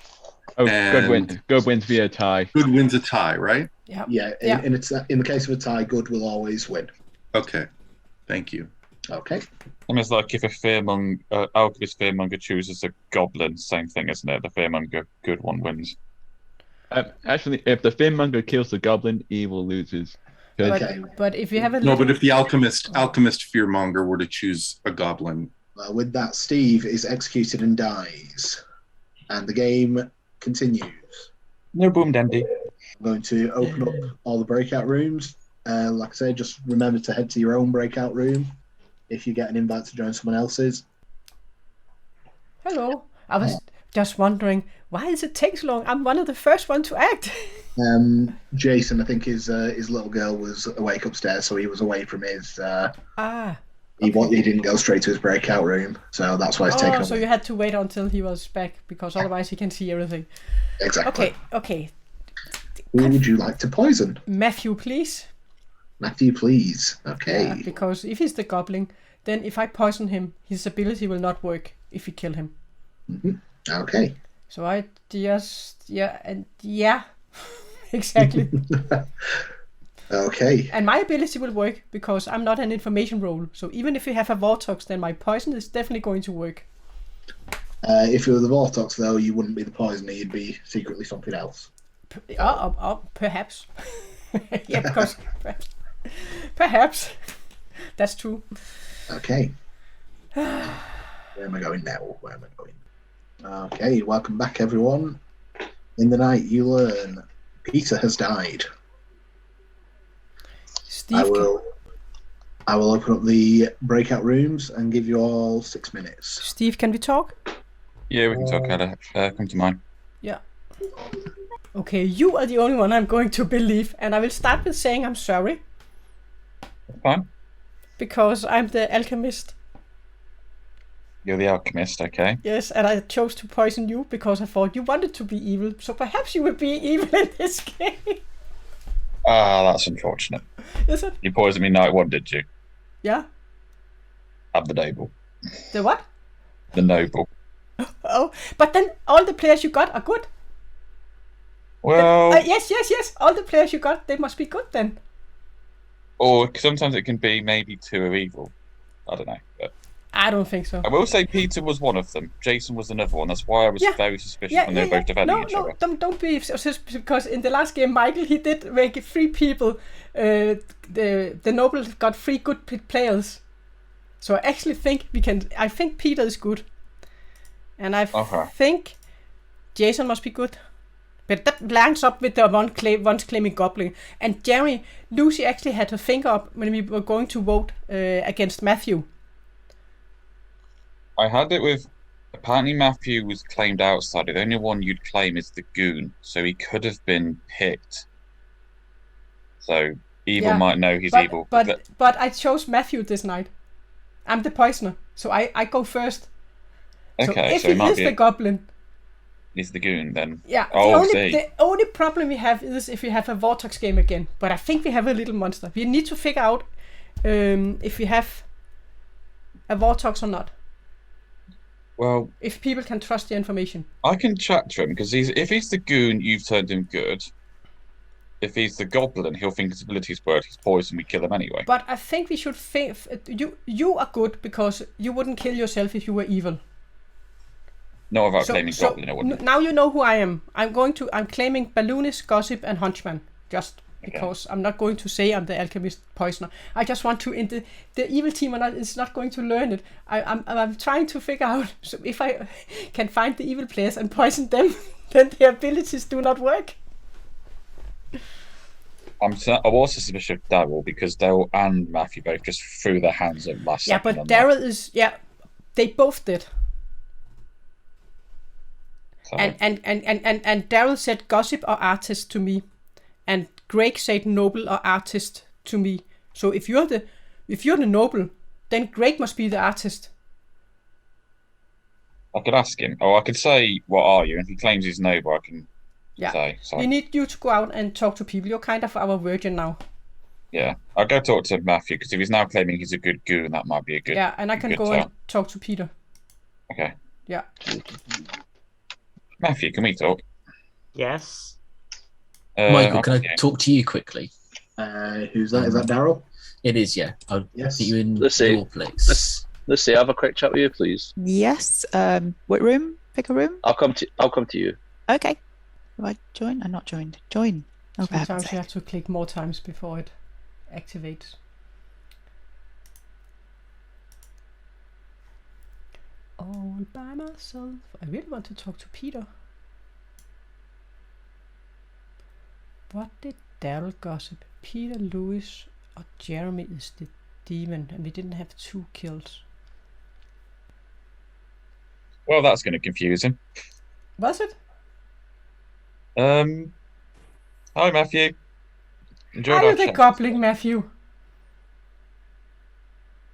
Speaker 10: Oh, good wins. Good wins via tie.
Speaker 5: Good wins a tie, right?
Speaker 2: Yeah. In the case of a tie, good will always win.
Speaker 5: Okay. Thank you.
Speaker 2: Okay.
Speaker 4: And it's like if a Fearmonger, Alchemist Fearmonger chooses a goblin, same thing, isn't it? The Fearmonger good one wins.
Speaker 10: Actually, if the Fearmonger kills the goblin, evil loses.
Speaker 1: But if you have a
Speaker 5: but if the alchemist Fearmonger were to choose a goblin.
Speaker 2: With that, Steve is executed and dies. And the game continues.
Speaker 4: No Boomdandy.
Speaker 2: I'm going to open up all the breakout rooms. Like I say, just remember to head to your own breakout room if you get an invite to join someone else's.
Speaker 1: Hello. I was just wondering, why does it take so long? I'm one of the first one to act.
Speaker 2: Jason, I think his little girl was awake upstairs, so he was away from his. He didn't go straight to his breakout room, so that's why it's taken.
Speaker 1: So you had to wait until he was back because otherwise he can see everything.
Speaker 2: Exactly.
Speaker 1: Okay.
Speaker 2: Who would you like to poison?
Speaker 1: Matthew, please.
Speaker 2: Matthew, please. Okay.
Speaker 1: Yeah, because if he's the goblin, then if I poison him, his ability will not work if you kill him.
Speaker 2: Mm-hmm. Okay.
Speaker 1: So I just exactly.
Speaker 2: Okay.
Speaker 1: And my ability will work because I'm not an information role. So even if you have a Vortox, then my poison is definitely going to work.
Speaker 2: If you were the Vortox, though, you wouldn't be the poisoner. You'd be secretly something else.
Speaker 1: Perhaps. Yeah, because perhaps. That's true.
Speaker 2: Okay. Where am I going now? Okay, welcome back, everyone. In the night, you learn Peter has died.
Speaker 1: Steve,
Speaker 2: I will open up the breakout rooms and give you all 6 minutes.
Speaker 1: Steve, can we talk?
Speaker 4: Yeah, we can talk, Ella. Come to mine.
Speaker 1: Yeah. Okay, you are the only one I'm going to believe, and I will start with saying I'm sorry.
Speaker 4: Fine.
Speaker 1: Because I'm the alchemist.
Speaker 4: You're the alchemist, okay.
Speaker 1: Yes, and I chose to poison you because I thought you wanted to be evil, so perhaps you will be evil in this game.
Speaker 4: Ah, that's unfortunate.
Speaker 1: Is it?
Speaker 4: You poisoned me night one, did you?
Speaker 1: Yeah.
Speaker 4: I'm the noble.
Speaker 1: The what?
Speaker 4: The noble.
Speaker 1: Oh, but then all the players you got are good.
Speaker 4: Well...
Speaker 1: yes. All the players you got, they must be good then.
Speaker 4: Or sometimes it can be maybe 2 are evil. I don't know. But
Speaker 1: I don't think so.
Speaker 4: I will say Peter was one of them. Jason was another one. That's why I was very suspicious when they were both defending each other.
Speaker 1: Don't be suspicious, because in the last game, Michael, he did make 3 people. The noble got 3 good players. So I actually think I think Peter is good. And I think Jason must be good. But that lines up with the ones claiming Goblin. And Jerry, Lucy actually had her finger up when we were going to vote against Matthew.
Speaker 4: I had it with... Apparently Matthew was claimed outside. The only one you'd claim is the Goon. So he could have been picked. So evil might know he's evil.
Speaker 1: But I chose Matthew this night. I'm the poisoner. So I go first.
Speaker 4: Okay,
Speaker 1: so if he is the Goblin...
Speaker 4: Is the Goon then?
Speaker 1: Yeah, the only problem we have is if we have a Vortox game again. But I think we have a little monster. We need to figure out if we have a Vortox or not.
Speaker 4: Well,
Speaker 1: if people can trust the information.
Speaker 4: I can chat to him, because if he's the Goon, you've turned him good. If he's the Goblin, he'll think his abilities work. He's poison, we kill him anyway.
Speaker 1: But I think we should think... You are good because you wouldn't kill yourself if you were evil.
Speaker 4: No, without claiming Goblin, I wouldn't.
Speaker 1: Now you know who I am. I'm claiming Balloonist, Gossip, and Huntsman. Just because I'm not going to say I'm the alchemist poisoner. I just want to... The evil team is not going to learn it. I'm trying to figure out... So if I can find the evil players and poison them, then their abilities do not work.
Speaker 4: I'm also suspicious of Daryl, because Daryl and Matthew both just threw their hands up last second.
Speaker 1: Yeah, but Daryl is... Yeah, they both did. So. And Daryl said gossip or artist to me, and Greg said noble or artist to me. So if you're the noble, then Greg must be the artist.
Speaker 4: I could ask him. I could say, "What are you?" And if he claims he's noble, I can say. So.
Speaker 1: We need you to go out and talk to people. You're kind of our virgin now.
Speaker 4: Yeah, I'll go talk to Matthew, because if he's now claiming he's a good Goon, that might be a good.
Speaker 1: Yeah, and I can go and talk to Peter.
Speaker 4: Okay.
Speaker 1: Yeah.
Speaker 4: Matthew, can we talk?
Speaker 11: Yes.
Speaker 9: Michael, can I talk to you quickly?
Speaker 2: Who's that? Is that Daryl?
Speaker 9: It is, yeah. I'll put you in your place.
Speaker 3: Let's see. Have a quick chat with you, please.
Speaker 8: Yes. What room? Pick a room.
Speaker 3: I'll come to you.
Speaker 8: Okay. Do I join? I'm not joined. Join. Oh,
Speaker 1: sometimes you have to click more times before it activates. All by myself. I really want to talk to Peter. What did Daryl gossip? Peter, Lewis, or Jeremy is the demon, and we didn't have 2 kills.
Speaker 4: Well, that's going to confuse him.
Speaker 1: Was it?
Speaker 4: Hi, Matthew.
Speaker 1: Are you the Goblin, Matthew?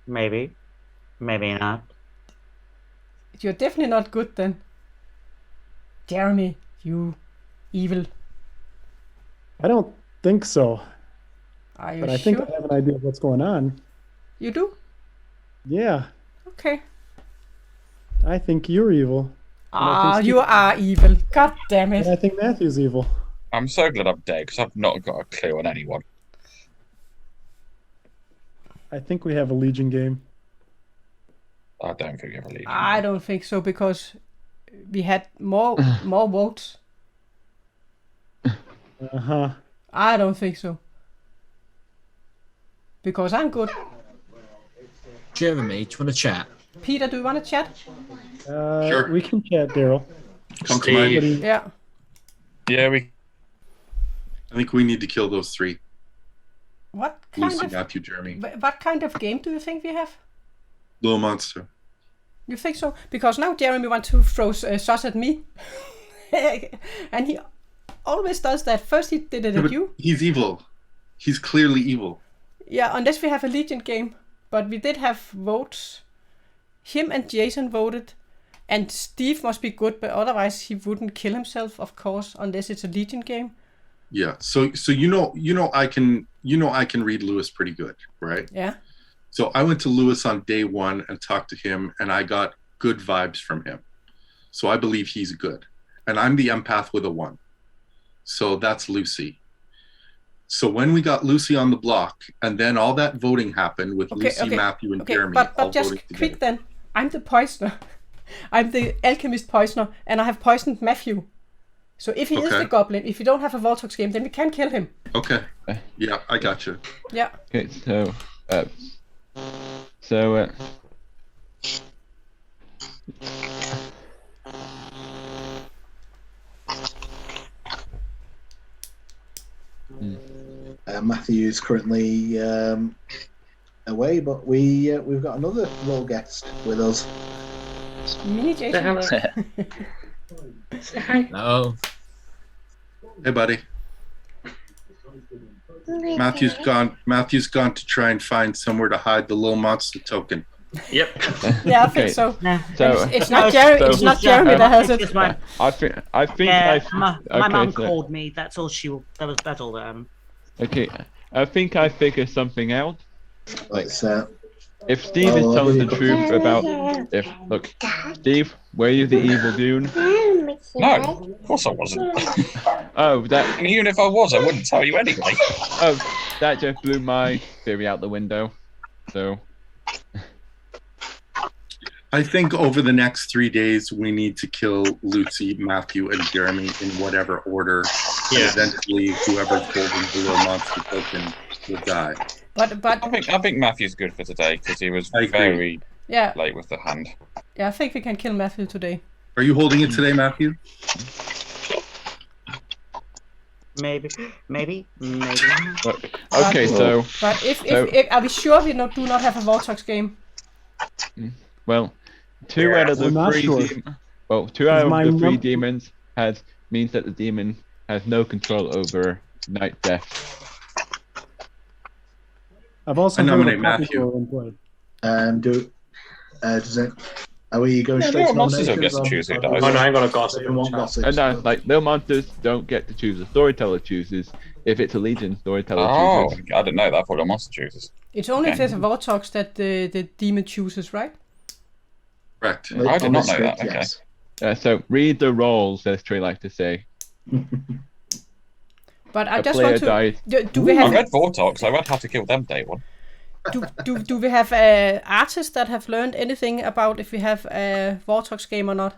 Speaker 11: Maybe. Maybe not.
Speaker 1: You're definitely not good then. Jeremy, you evil.
Speaker 7: I don't think so.
Speaker 1: Are you
Speaker 7: but I
Speaker 1: sure?
Speaker 7: think I have an idea of what's going on.
Speaker 1: You do?
Speaker 7: Yeah.
Speaker 1: Okay.
Speaker 7: I think you're evil.
Speaker 1: You are evil. God damn it.
Speaker 7: And I think Matthew's evil.
Speaker 4: I'm so glad I'm dead, because I've not got a clue on anyone.
Speaker 7: I think we have a Legion game.
Speaker 4: I don't think we have a Legion.
Speaker 1: I don't think so, because we had more votes.
Speaker 7: Uh-huh.
Speaker 1: I don't think so. Because I'm good.
Speaker 9: Jeremy, do you want to chat?
Speaker 1: Peter, do you want to chat?
Speaker 5: Sure.
Speaker 7: We can chat, Daryl.
Speaker 5: Come to mind.
Speaker 1: Yeah.
Speaker 4: Yeah,
Speaker 5: I think we need to kill those 3.
Speaker 1: What
Speaker 5: Lucy, Matthew, Jeremy.
Speaker 1: What kind of game do you think we have?
Speaker 5: Little Monster.
Speaker 1: You think so? Because now Jeremy wants to throw sauce at me. And he always does that. First he did it at you.
Speaker 5: He's evil. He's clearly evil.
Speaker 1: Yeah, unless we have a Legion game. But we did have votes. Him and Jason voted. And Steve must be good, but otherwise he wouldn't kill himself, of course, unless it's a Legion game.
Speaker 5: Yeah. So I can read Lewis pretty good, right?
Speaker 1: Yeah.
Speaker 5: So I went to Lewis on day one and talked to him, and I got good vibes from him. So I believe he's good. And I'm the empath with a 1. So that's Lucy. So when we got Lucy on the block, and then all that voting happened with Lucy, Matthew, and Jeremy.
Speaker 1: But just quick then. I'm the poisoner. I'm the alchemist poisoner, and I have poisoned Matthew. So if he is the goblin, if you don't have a Vortox game, then we can kill him.
Speaker 5: Okay. Yeah, I got you.
Speaker 1: Yeah.
Speaker 10: Okay,
Speaker 2: Matthew's currently away, but we've got another little guest with us.
Speaker 1: Mini Jason.
Speaker 6: Say hi.
Speaker 9: No.
Speaker 5: Hey, buddy. Matthew's gone to try and find somewhere to hide the little monster token.
Speaker 6: Yep.
Speaker 1: Yeah, I think so.
Speaker 11: No.
Speaker 10: So
Speaker 1: It's not Jeremy. It's not Jeremy that has it.
Speaker 11: My mum
Speaker 10: so-
Speaker 11: called me. That's all that's all.
Speaker 10: Okay, I think I figured something out.
Speaker 2: Let's
Speaker 10: If Steve is telling the truth about look, Steve, were you the evil Goon?
Speaker 4: No, of course I wasn't.
Speaker 10: Oh, that.
Speaker 4: And even if I was, I wouldn't tell you anyway.
Speaker 10: Oh, that just blew my theory out the window. So.
Speaker 5: I think over the next 3 days, we need to kill Lucy, Matthew, and Jeremy in whatever order.
Speaker 6: Yeah.
Speaker 5: And eventually, whoever's holding the little monster token will die.
Speaker 1: But
Speaker 4: I think Matthew's good for today because he was
Speaker 5: I agree.
Speaker 4: very
Speaker 1: yeah,
Speaker 4: late with the hand.
Speaker 1: yeah, I think we can kill Matthew today.
Speaker 5: Are you holding it today, Matthew?
Speaker 11: Maybe.
Speaker 10: Look, okay, so.
Speaker 1: But if are we sure we do not have a Vortox game?
Speaker 10: Well, two out of the
Speaker 7: We're not
Speaker 10: three.
Speaker 7: sure.
Speaker 10: Two out of the three
Speaker 7: num-
Speaker 10: demons means that the demon has no control over Night Death.
Speaker 7: I've also
Speaker 5: I
Speaker 7: heard
Speaker 5: nominate
Speaker 7: of
Speaker 5: Matthew.
Speaker 7: Clocktower in play.
Speaker 2: Does it? Are we going
Speaker 4: Yeah,
Speaker 2: straight to
Speaker 4: Little Monsters don't
Speaker 2: nominations?
Speaker 4: get to choose who
Speaker 2: or-
Speaker 4: dies.
Speaker 6: Oh no, I'm gonna gossip.
Speaker 2: Everyone gossips.
Speaker 10: And no, like little monsters don't get to choose. The storyteller chooses. If it's a legion, storyteller
Speaker 4: Oh,
Speaker 10: chooses.
Speaker 4: I didn't know that. I thought the monster chooses.
Speaker 1: It's only if
Speaker 4: Okay.
Speaker 1: there's a Vortox that the demon chooses, right?
Speaker 5: Correct.
Speaker 4: I did
Speaker 2: On
Speaker 4: not
Speaker 2: the
Speaker 4: know that,
Speaker 2: script,
Speaker 4: okay.
Speaker 2: yes.
Speaker 10: So read the roles, as Trey like to say.
Speaker 1: But I
Speaker 10: A
Speaker 1: just
Speaker 10: player
Speaker 1: want to.
Speaker 10: dies.
Speaker 1: Do we
Speaker 4: I
Speaker 1: have
Speaker 4: read Vortox. I read How to Kill Them Day 1.
Speaker 1: do we have artists that have learned anything about if we have a Vortox game or not?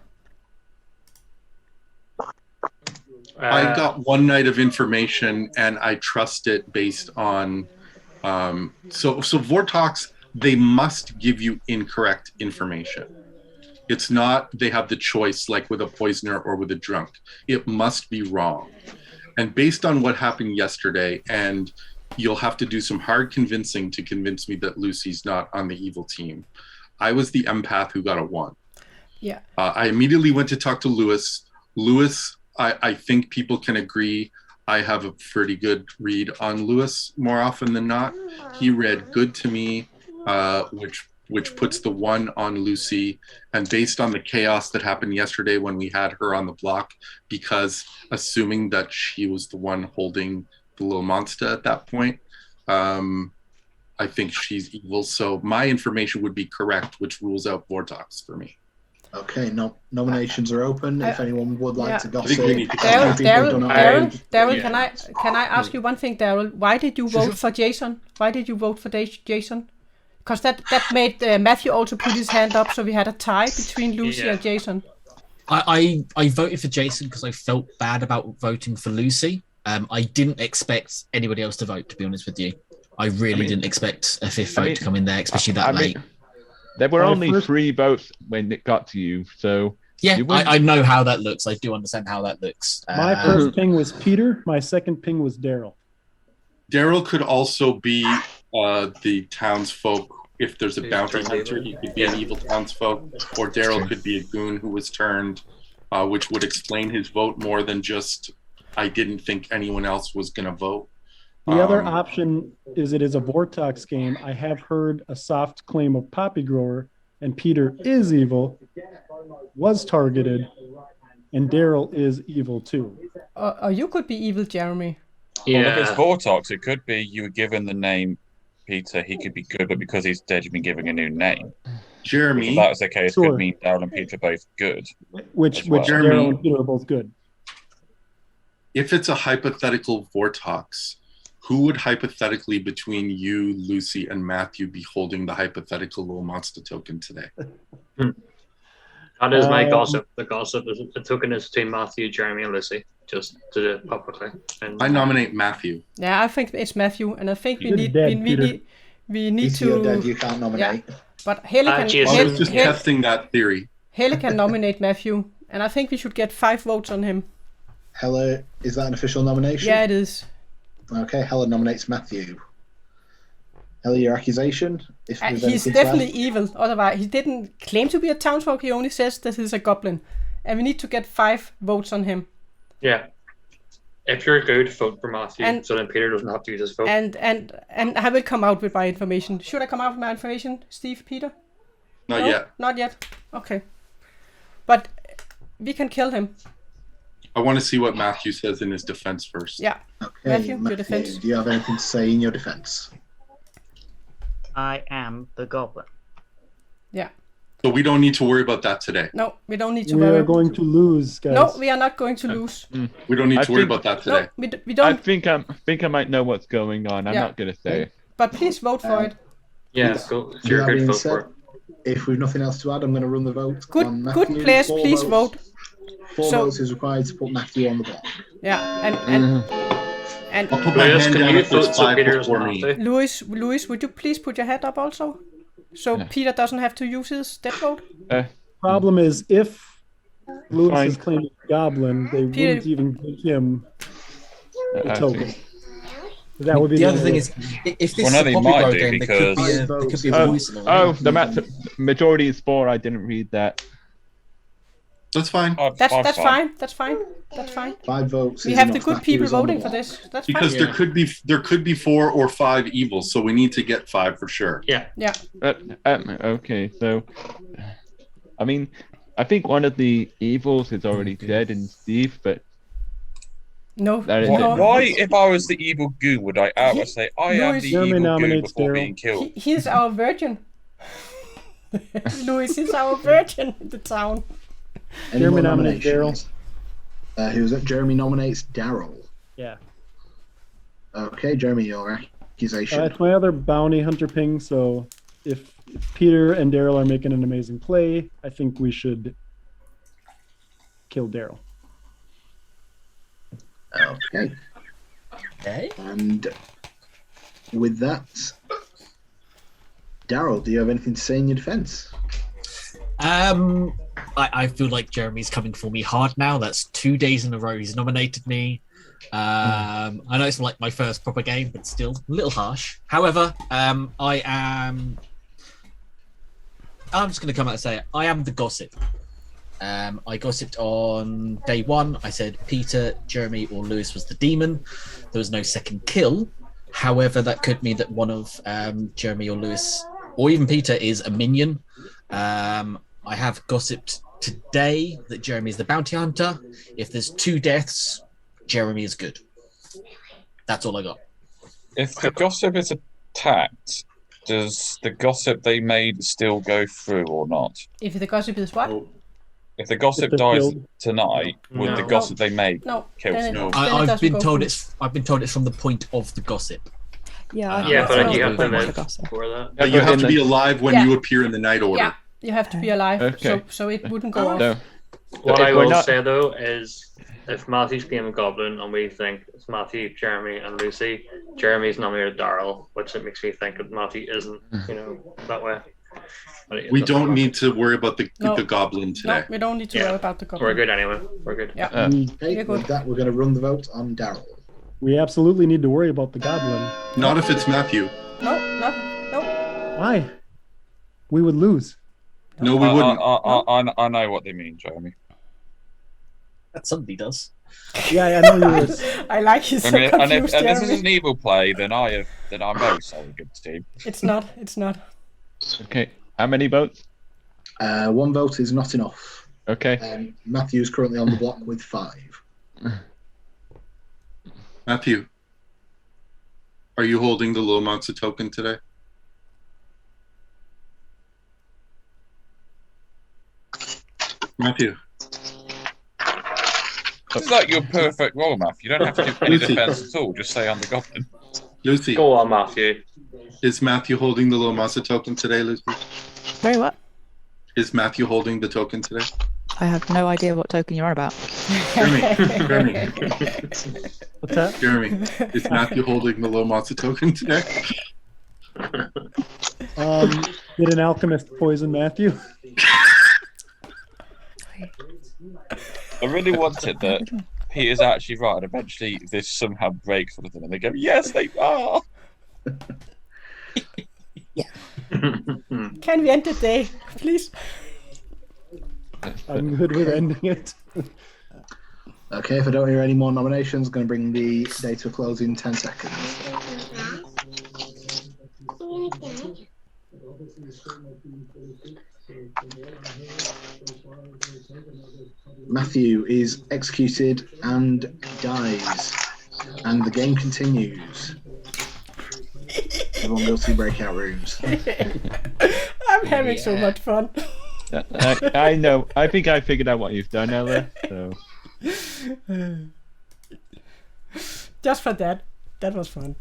Speaker 5: I got one night of information, and I trust it based on. So Vortox, they must give you incorrect information. It's not they have the choice like with a poisoner or with a drunk. It must be wrong. And based on what happened yesterday, and you'll have to do some hard convincing to convince me that Lucy's not on the evil team. I was the empath who got a 1.
Speaker 1: Yeah.
Speaker 5: I immediately went to talk to Lewis. Lewis, I think people can agree I have a pretty good read on Lewis more often than not. He read good to me, which puts the 1 on Lucy. And based on the chaos that happened yesterday when we had her on the block, because assuming that she was the one holding the little Monsta at that point, I think she's evil. So my information would be correct, which rules out Vortox for me.
Speaker 2: Okay, nominations are open. If anyone would like to
Speaker 5: I
Speaker 2: gossip.
Speaker 5: think we need to
Speaker 1: Daryl,
Speaker 5: Yeah.
Speaker 1: can I ask you one thing, Daryl? Why did you vote for Jason? Why did you vote for Jason? Because that made Matthew also put his hand up, so we had a tie between Lucy and Jason.
Speaker 9: I voted for Jason because I felt bad about voting for Lucy. I didn't expect anybody else to vote, to be honest with you. I really didn't expect a fifth vote to come in there, especially that late.
Speaker 10: There were only 3 votes when it got to you, so...
Speaker 9: Yeah, I know how that looks. I do understand how that looks.
Speaker 7: My first ping was Peter. My second ping was Daryl.
Speaker 5: Daryl could also be the townsfolk. If there's a bounty hunter, he could be an evil townsfolk, or Daryl could be a goon who was turned, which would explain his vote more than just, I didn't think anyone else was going to vote.
Speaker 7: The other option is it is a Vortox game. I have heard a soft claim of Poppy Grower, and Peter is evil, was targeted, and Daryl is evil too.
Speaker 1: You could be evil, Jeremy.
Speaker 4: Well, if it's Vortox, it could be you were given the name Peter, he could be good, but because he's dead, you've been given a new name.
Speaker 5: Jeremy.
Speaker 4: If that's the case, could mean Daryl and Peter are both good.
Speaker 7: Which
Speaker 4: well.
Speaker 7: Daryl and Peter are both good.
Speaker 5: If it's a hypothetical Vortox, who would hypothetically between you, Lucy, and Matthew be holding the hypothetical little Monsta token today?
Speaker 6: That is my gossip. The gossip is the token is between Matthew, Jeremy, and Lucy. Just to do it publicly. And
Speaker 5: I nominate Matthew.
Speaker 1: Yeah, I think it's Matthew, and I think we
Speaker 7: You're
Speaker 1: need
Speaker 7: dead,
Speaker 1: we need to.
Speaker 2: You're dead, you can't nominate.
Speaker 1: Yeah, but Haley can.
Speaker 5: I was just testing that theory.
Speaker 1: Haley can nominate Matthew, and I think we should get 5 votes on him.
Speaker 2: Hella, is that an official nomination?
Speaker 1: Yeah, it is.
Speaker 2: Okay, Hella nominates Matthew. Hella, your accusation? If there's
Speaker 1: He's
Speaker 2: anything to
Speaker 1: definitely
Speaker 2: add?
Speaker 1: evil. Otherwise, he didn't claim to be a townsfolk. He only says that he's a goblin, and we need to get 5 votes on him.
Speaker 6: Yeah. If you're good, vote for Matthew, so then Peter doesn't have to use his vote.
Speaker 1: And I will come out with my information. Should I come out with my information, Steve, Peter?
Speaker 5: Not yet.
Speaker 1: Not yet. Okay. But we can kill him.
Speaker 5: I want to see what Matthew says in his defense first.
Speaker 1: Yeah.
Speaker 2: Okay,
Speaker 1: Matthew, your defense.
Speaker 2: do you have anything to say in your defense?
Speaker 11: I am the goblin.
Speaker 1: Yeah.
Speaker 5: So we don't need to worry about that today.
Speaker 1: No, we don't need to
Speaker 7: We
Speaker 1: worry.
Speaker 7: are going to lose, guys.
Speaker 1: No, we are not going to lose.
Speaker 5: We don't need
Speaker 10: I
Speaker 5: to worry
Speaker 10: think-
Speaker 5: about that today.
Speaker 1: No, we don't.
Speaker 10: I think I might know what's going on. I'm
Speaker 1: Yeah.
Speaker 10: not gonna say.
Speaker 1: But please vote for it.
Speaker 6: Yeah, go. If
Speaker 2: With
Speaker 6: you're
Speaker 2: that
Speaker 6: good,
Speaker 2: being
Speaker 6: vote
Speaker 2: said,
Speaker 6: for it.
Speaker 2: if we've nothing else to add, I'm going to run the vote on
Speaker 1: Good
Speaker 2: Matthew.
Speaker 1: players,
Speaker 2: 4
Speaker 1: please
Speaker 2: votes.
Speaker 1: vote.
Speaker 2: 4
Speaker 1: So-
Speaker 2: votes is required to put Matthew on the block.
Speaker 1: Yeah, and
Speaker 5: I'll put my
Speaker 6: Lewis,
Speaker 5: hand
Speaker 6: can
Speaker 5: down
Speaker 6: you
Speaker 5: if there's
Speaker 6: vote so
Speaker 5: 5
Speaker 6: Peter doesn't
Speaker 5: before
Speaker 6: have
Speaker 5: me.
Speaker 6: to?
Speaker 1: Louis, would you please put your head up also, so Peter doesn't have to use his death vote?
Speaker 7: Problem is, if Lewis
Speaker 10: Fine.
Speaker 7: is claiming Goblin, they
Speaker 1: Peter-
Speaker 7: wouldn't even give him the
Speaker 10: I
Speaker 7: token.
Speaker 10: see.
Speaker 7: That would be
Speaker 9: The other
Speaker 7: only
Speaker 9: thing
Speaker 7: way.
Speaker 9: is, if this
Speaker 4: Well,
Speaker 9: is
Speaker 4: no,
Speaker 9: a
Speaker 4: they
Speaker 9: Poppy
Speaker 4: might
Speaker 9: Grow
Speaker 4: do
Speaker 9: game, there could be a,
Speaker 2: because-
Speaker 9: there could be a
Speaker 10: Oh,
Speaker 9: voice along.
Speaker 10: oh, the majority is 4. I didn't read that.
Speaker 5: That's fine.
Speaker 1: That's fine. That's fine. That's fine.
Speaker 2: 5 votes.
Speaker 1: We
Speaker 2: is
Speaker 1: have the
Speaker 2: enough.
Speaker 1: good
Speaker 2: Matthew
Speaker 1: people
Speaker 2: is on the
Speaker 1: voting for
Speaker 2: block.
Speaker 1: this. That's
Speaker 5: Because
Speaker 1: fine.
Speaker 5: there could be 4 or 5 evils, so we need to get 5 for sure.
Speaker 6: Yeah.
Speaker 1: Yeah.
Speaker 10: Okay, so I mean, I think one of the evils is already dead in Steve, but
Speaker 1: No.
Speaker 10: That is
Speaker 1: no.
Speaker 4: Why, if I was the evil Goon, would I outright say I am
Speaker 1: Louis-
Speaker 4: the
Speaker 7: Jeremy
Speaker 4: evil Goon
Speaker 7: nominates
Speaker 4: before
Speaker 7: Daryl.
Speaker 4: being killed?
Speaker 1: He's our virgin. Louis is our virgin in the town.
Speaker 2: Any
Speaker 7: Jeremy
Speaker 2: more
Speaker 7: nominates
Speaker 2: nominations? Who's it? Jeremy nominates Daryl.
Speaker 7: Yeah.
Speaker 2: Okay, Jeremy, your accusation.
Speaker 7: It's my other bounty hunter ping. So if Peter and Daryl are making an amazing play, I think we should kill Daryl.
Speaker 2: Okay.
Speaker 9: Okay.
Speaker 2: And with that, Daryl, do you have anything to say in your defense?
Speaker 9: I feel like Jeremy's coming for me hard now. That's 2 days in a row he's nominated me. I know it's like my first proper game, but still a little harsh. However, I'm just going to come out and say it. I am the gossip. I gossiped on day 1. I said Peter, Jeremy, or Lewis was the demon. There was no second kill. However, that could mean that one of Jeremy or Lewis, or even Peter, is a minion. I have gossiped today that Jeremy is the bounty hunter. If there's 2 deaths, Jeremy is good. That's all I got.
Speaker 4: If the gossip is attacked, does the gossip they made still go through or not?
Speaker 1: If the gossip is what?
Speaker 4: If the gossip
Speaker 7: If they're
Speaker 4: dies
Speaker 7: killed.
Speaker 4: tonight, would
Speaker 6: No.
Speaker 4: the gossip they made
Speaker 1: No.
Speaker 4: kill?
Speaker 1: then it-
Speaker 4: No.
Speaker 1: then it
Speaker 9: I've
Speaker 1: doesn't
Speaker 9: been
Speaker 1: go
Speaker 9: told
Speaker 1: through.
Speaker 9: it's from the point of the gossip.
Speaker 8: Yeah,
Speaker 6: Yeah, but
Speaker 8: that's
Speaker 6: you
Speaker 8: not
Speaker 6: have
Speaker 8: the
Speaker 6: to
Speaker 8: point of
Speaker 6: live
Speaker 8: the gossip.
Speaker 6: for that.
Speaker 5: But you have to be alive when
Speaker 1: Yeah.
Speaker 5: you appear in the night order.
Speaker 1: Yeah, you have to be alive,
Speaker 10: Okay.
Speaker 1: so it wouldn't go off.
Speaker 10: so
Speaker 6: What
Speaker 10: if
Speaker 6: I
Speaker 10: we're
Speaker 6: will
Speaker 10: not-
Speaker 6: say though is, if Matthew's playing a Goblin and we think it's Matthew, Jeremy, and Lucy, Jeremy's nominated Daryl, which it makes me think that Matthew isn't, that way. But it
Speaker 5: We
Speaker 6: doesn't
Speaker 5: don't
Speaker 6: matter.
Speaker 5: need to worry about the
Speaker 1: No.
Speaker 5: goblin
Speaker 1: No,
Speaker 5: today.
Speaker 1: we don't need to
Speaker 6: Yeah.
Speaker 1: worry about the goblin.
Speaker 6: We're good anyway. We're good.
Speaker 1: Yeah.
Speaker 2: Okay,
Speaker 1: You're good.
Speaker 2: with that, we're going to run the vote on Daryl.
Speaker 7: We absolutely need to worry about the goblin.
Speaker 5: Not if it's Matthew.
Speaker 1: No.
Speaker 7: Why? We would lose.
Speaker 5: No, we wouldn't.
Speaker 4: I know what they mean, Jeremy.
Speaker 9: That somebody does.
Speaker 7: Yeah, I know you would.
Speaker 1: I like you so
Speaker 4: And if
Speaker 1: confused,
Speaker 4: this is
Speaker 1: Jeremy.
Speaker 4: an evil play, then I'm very sorry, good team.
Speaker 1: It's not.
Speaker 10: Okay. How many votes?
Speaker 2: 1 vote is not enough.
Speaker 10: Okay.
Speaker 2: Matthew's currently on the block with 5.
Speaker 5: Matthew, are you holding the little monster token today? Matthew.
Speaker 4: This is like your perfect role, Matthew. You don't have to do any
Speaker 5: Lucy.
Speaker 4: defense at all. Just say I'm the Goblin.
Speaker 5: Lucy.
Speaker 6: Go on, Matthew.
Speaker 5: Is Matthew holding the little monster token today, Lucy?
Speaker 8: Very what?
Speaker 5: Is Matthew holding the token today?
Speaker 8: I have no idea what token you're on about.
Speaker 5: Jeremy.
Speaker 7: What's that?
Speaker 5: Jeremy, is Matthew holding the little monster token today?
Speaker 7: Did an alchemist poison Matthew?
Speaker 4: I really wanted that Peter's actually right, and eventually this somehow breaks with them, and they go, "Yes, they are."
Speaker 1: Can we end the day, please?
Speaker 7: I'm good with ending it.
Speaker 2: Okay, if I don't hear any more nominations, I'm going to bring the day to a close in 10 seconds. Matthew is executed and dies, and the game continues. Everyone goes to breakout rooms.
Speaker 1: I'm having so much fun.
Speaker 10: I know. I think I figured out what you've done, Ella. So.
Speaker 1: Just for that. That was fun.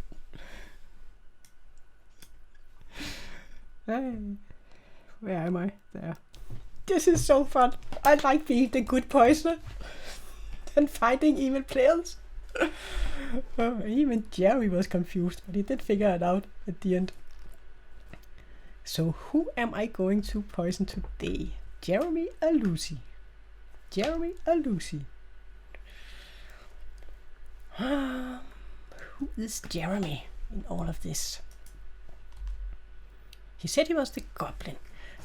Speaker 1: Hey, where am I? There. This is so fun. I like being the good poisoner and fighting evil players. Even Jerry was confused, but he did figure it out at the end. So who am I going to poison today? Jeremy or Lucy? Jeremy or Lucy? Who is Jeremy in all of this? He said he was the Goblin.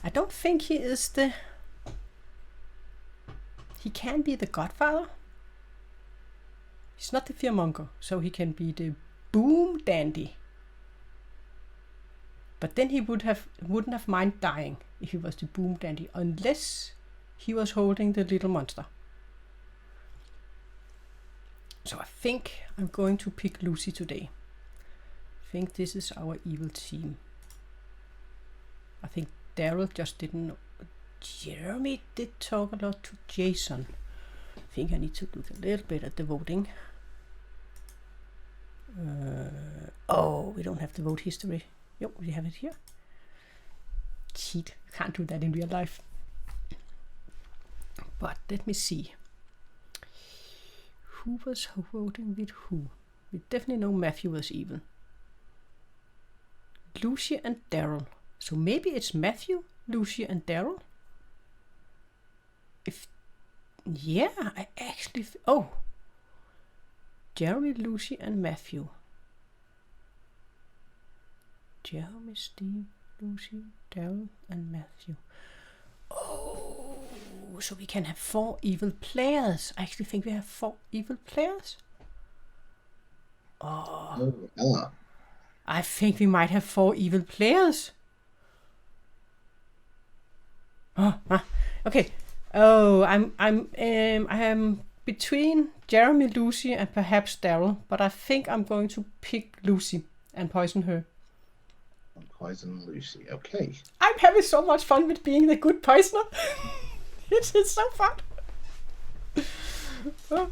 Speaker 1: I don't think he is the... He can be the Godfather. He's not the Fearmonger, so he can be the Boomdandy. But then he wouldn't have mind dying if he was the Boomdandy, unless he was holding the little monster. So I think I'm going to pick Lucy today. I think this is our evil team. I think Daryl just didn't know. Jeremy did talk a lot to Jason. I think I need to look a little bit at the voting. Oh, we don't have the vote history. Yep, we have it here. Cheat. Can't do that in real life. But let me see. Who was voting with who? We definitely know Matthew was evil. Lucy and Daryl. So maybe it's Matthew, Lucy, and Daryl? Yeah, I actually... Oh! Jeremy, Lucy, and Matthew. Jeremy, Steve, Lucy, Daryl, and Matthew. Oh, so we can have 4 evil players. I actually think we have 4 evil players. Oh,
Speaker 2: Ella.
Speaker 1: I think we might have 4 evil players. Okay. Oh, I am between Jeremy, Lucy, and perhaps Daryl, but I think I'm going to pick Lucy and poison her.
Speaker 2: Poison Lucy. Okay.
Speaker 1: I'm having so much fun with being the good poisoner. It's so fun. Oh.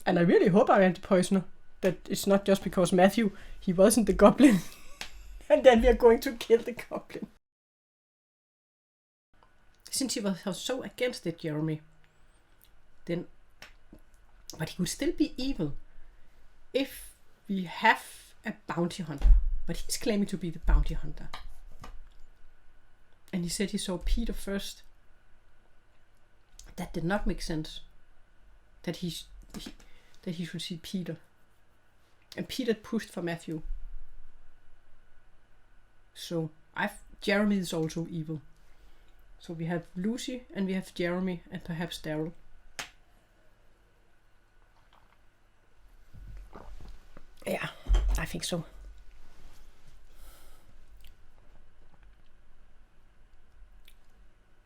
Speaker 1: And I really hope I am the poisoner. That it's not just because Matthew, he wasn't the Goblin. And then we are going to kill the Goblin. Since he was so against it, Jeremy, then... But he could still be evil if we have a bounty hunter. But he's claiming to be the bounty hunter. And he said he saw Peter first. That did not make sense. That he should see Peter. And Peter pushed for Matthew. So Jeremy is also evil. So we have Lucy and we have Jeremy and perhaps Daryl. Yeah, I think so.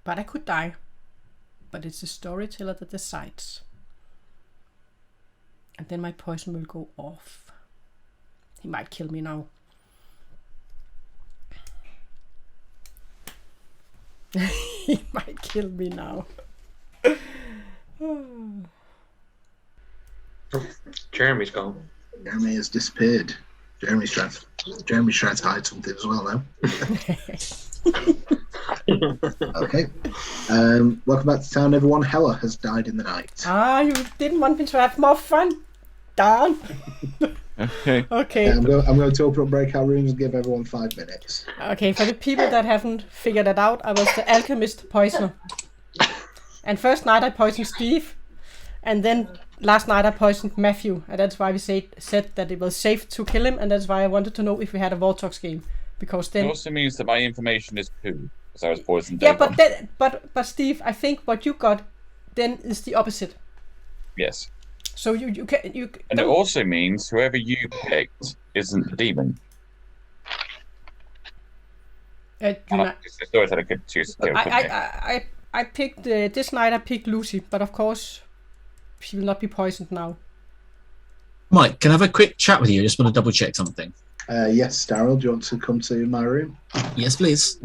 Speaker 1: But I could die. But it's the storyteller that decides. And then my poison will go off. He might kill me now. He might kill me now.
Speaker 6: Jeremy's gone.
Speaker 2: Jeremy has disappeared. Jeremy's trying to hide something as well now. Okay. Welcome back to town, everyone. Hella has died in the night.
Speaker 1: You didn't want me to have more fun? Darn.
Speaker 10: Okay.
Speaker 1: Okay.
Speaker 2: I'm going to open up breakout rooms and give everyone 5 minutes.
Speaker 1: Okay, for the people that haven't figured it out, I was the Alchemist poisoner. And first night I poisoned Steve. And then last night I poisoned Matthew. And that's why we said that it was safe to kill him. And that's why I wanted to know if we had a Vortox game. Because then...
Speaker 4: It also means that my information is poo. Because I was poisoned.
Speaker 1: Yeah, but Steve, I think what you got then is the opposite.
Speaker 4: Yes.
Speaker 1: So you can...
Speaker 4: And it also means whoever you picked isn't the demon. Storyteller could choose to kill,
Speaker 1: I picked this night. I picked Lucy, but of course she will not be poisoned now.
Speaker 9: Mike, can I have a quick chat with you? I just want to double check something.
Speaker 2: Yes, Daryl, do you want to come to my room?
Speaker 9: Yes, please.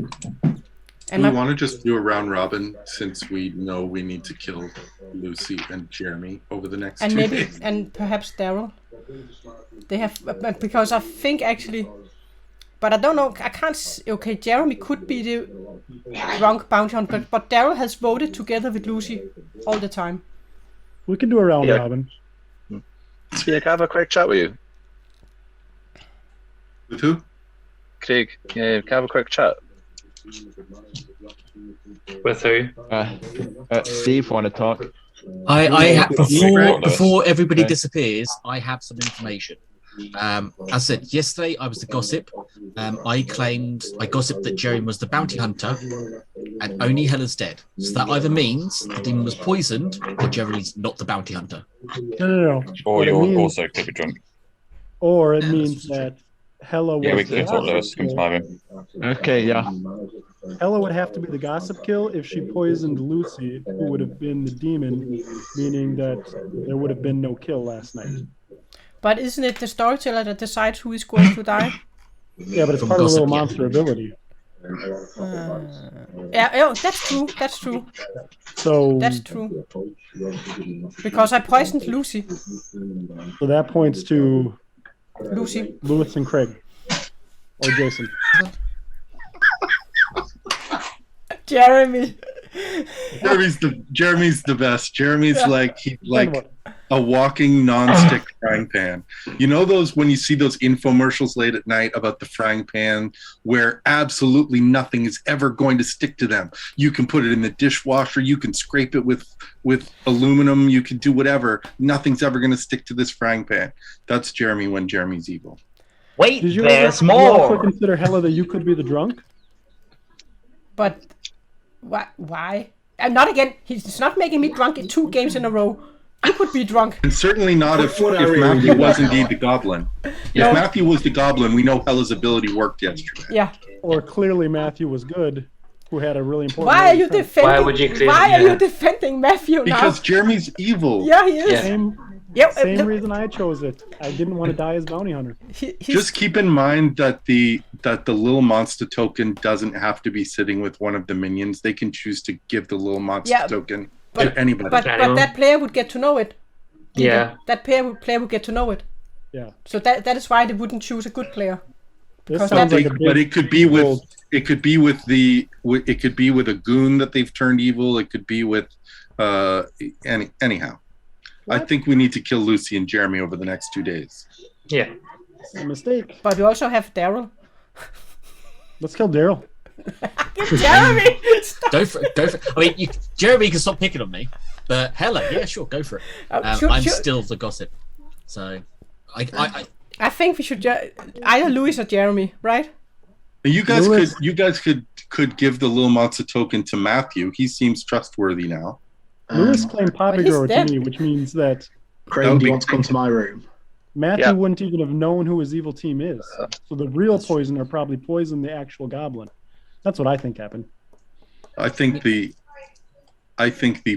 Speaker 5: And we want to just do a round robin since we know we need to kill Lucy and Jeremy over the next 2 days.
Speaker 1: And perhaps Daryl. They have, because I think actually, but I don't know. I can't. Okay, Jeremy could be the wrong bounty hunter, but Daryl has voted together with Lucy all the time.
Speaker 7: We can do a round robin.
Speaker 3: Yeah, can I have a quick chat with you?
Speaker 5: With who?
Speaker 3: Craig, can I have a quick chat?
Speaker 6: With who?
Speaker 10: Steve, want to talk?
Speaker 9: Before everybody disappears, I have some information. As I said yesterday, I was the gossip. I gossiped that Jeremy was the bounty hunter, and only Hella's dead. So that either means the demon was poisoned, or Jeremy's not the bounty hunter.
Speaker 7: No.
Speaker 4: Or you're also could be drunk.
Speaker 7: Or it means that Hella was.
Speaker 4: Yeah, we can talk Lewis. Come to my room.
Speaker 10: Okay, yeah.
Speaker 7: Hella would have to be the gossip kill if she poisoned Lucy, who would have been the demon, meaning that there would have been no kill last night.
Speaker 1: But isn't it the storyteller that decides who is going to die?
Speaker 7: Yeah, but it's part of the little monster ability.
Speaker 1: Yeah, that's true. That's true.
Speaker 7: So
Speaker 1: that's true. Because I poisoned Lucy.
Speaker 7: So that points to
Speaker 1: Lucy,
Speaker 7: Lewis, and Craig, or Jason.
Speaker 1: Jeremy.
Speaker 5: Jeremy's the best. Jeremy's like a walking non-stick frying pan. You know those when you see those infomercials late at night about the frying pan where absolutely nothing is ever going to stick to them. You can put it in the dishwasher, you can scrape it with aluminum, you can do whatever. Nothing's ever going to stick to this frying pan. That's Jeremy when Jeremy's evil.
Speaker 11: Wait,
Speaker 7: Did you
Speaker 11: there's
Speaker 7: also
Speaker 11: more.
Speaker 7: consider, Hella, that you could be the drunk?
Speaker 1: But why? And not again. He's not making me drunk in 2 games in a row. You could be drunk.
Speaker 5: And certainly not if Matthew was indeed the Goblin. If Matthew was the Goblin, we know Hella's ability worked yesterday.
Speaker 1: Yeah.
Speaker 7: Or clearly Matthew was good, who had a really important.
Speaker 1: Why are you defending?
Speaker 6: Why
Speaker 1: are you defending Matthew now?
Speaker 5: Because Jeremy's evil.
Speaker 1: Yeah, he is.
Speaker 7: Yeah. Same reason I chose it. I didn't want to die as bounty hunter.
Speaker 5: Just keep in mind that the little Monsta token doesn't have to be sitting with one of the minions. They can choose to give the little Monsta token to anybody.
Speaker 1: But that player would get to know it.
Speaker 6: Yeah.
Speaker 1: That player would get to know it.
Speaker 7: Yeah.
Speaker 1: So that is why they wouldn't choose a good player.
Speaker 7: This sounds like
Speaker 5: but it could be with a Goon that they've turned evil. It could be with anyhow. I think we need to kill Lucy and Jeremy over the next 2 days.
Speaker 6: Yeah.
Speaker 7: A mistake.
Speaker 1: But we also have Daryl.
Speaker 7: Let's kill Daryl.
Speaker 1: Jeremy! Stop.
Speaker 9: Go for it. I mean, Jeremy can stop picking on me, but Hella, yeah, sure, go for it. I'm still the gossip, so
Speaker 1: I think we should either Louis or Jeremy, right?
Speaker 5: You guys could give the little Monsta token to Matthew. He seems trustworthy now.
Speaker 7: Louis claimed Poppy Grower to me, which means that
Speaker 2: Crane, do you want to come to my room?
Speaker 7: Matthew wouldn't even have known who his evil team is. So the real poisoner probably poisoned the actual goblin. That's what I think happened.
Speaker 5: I think the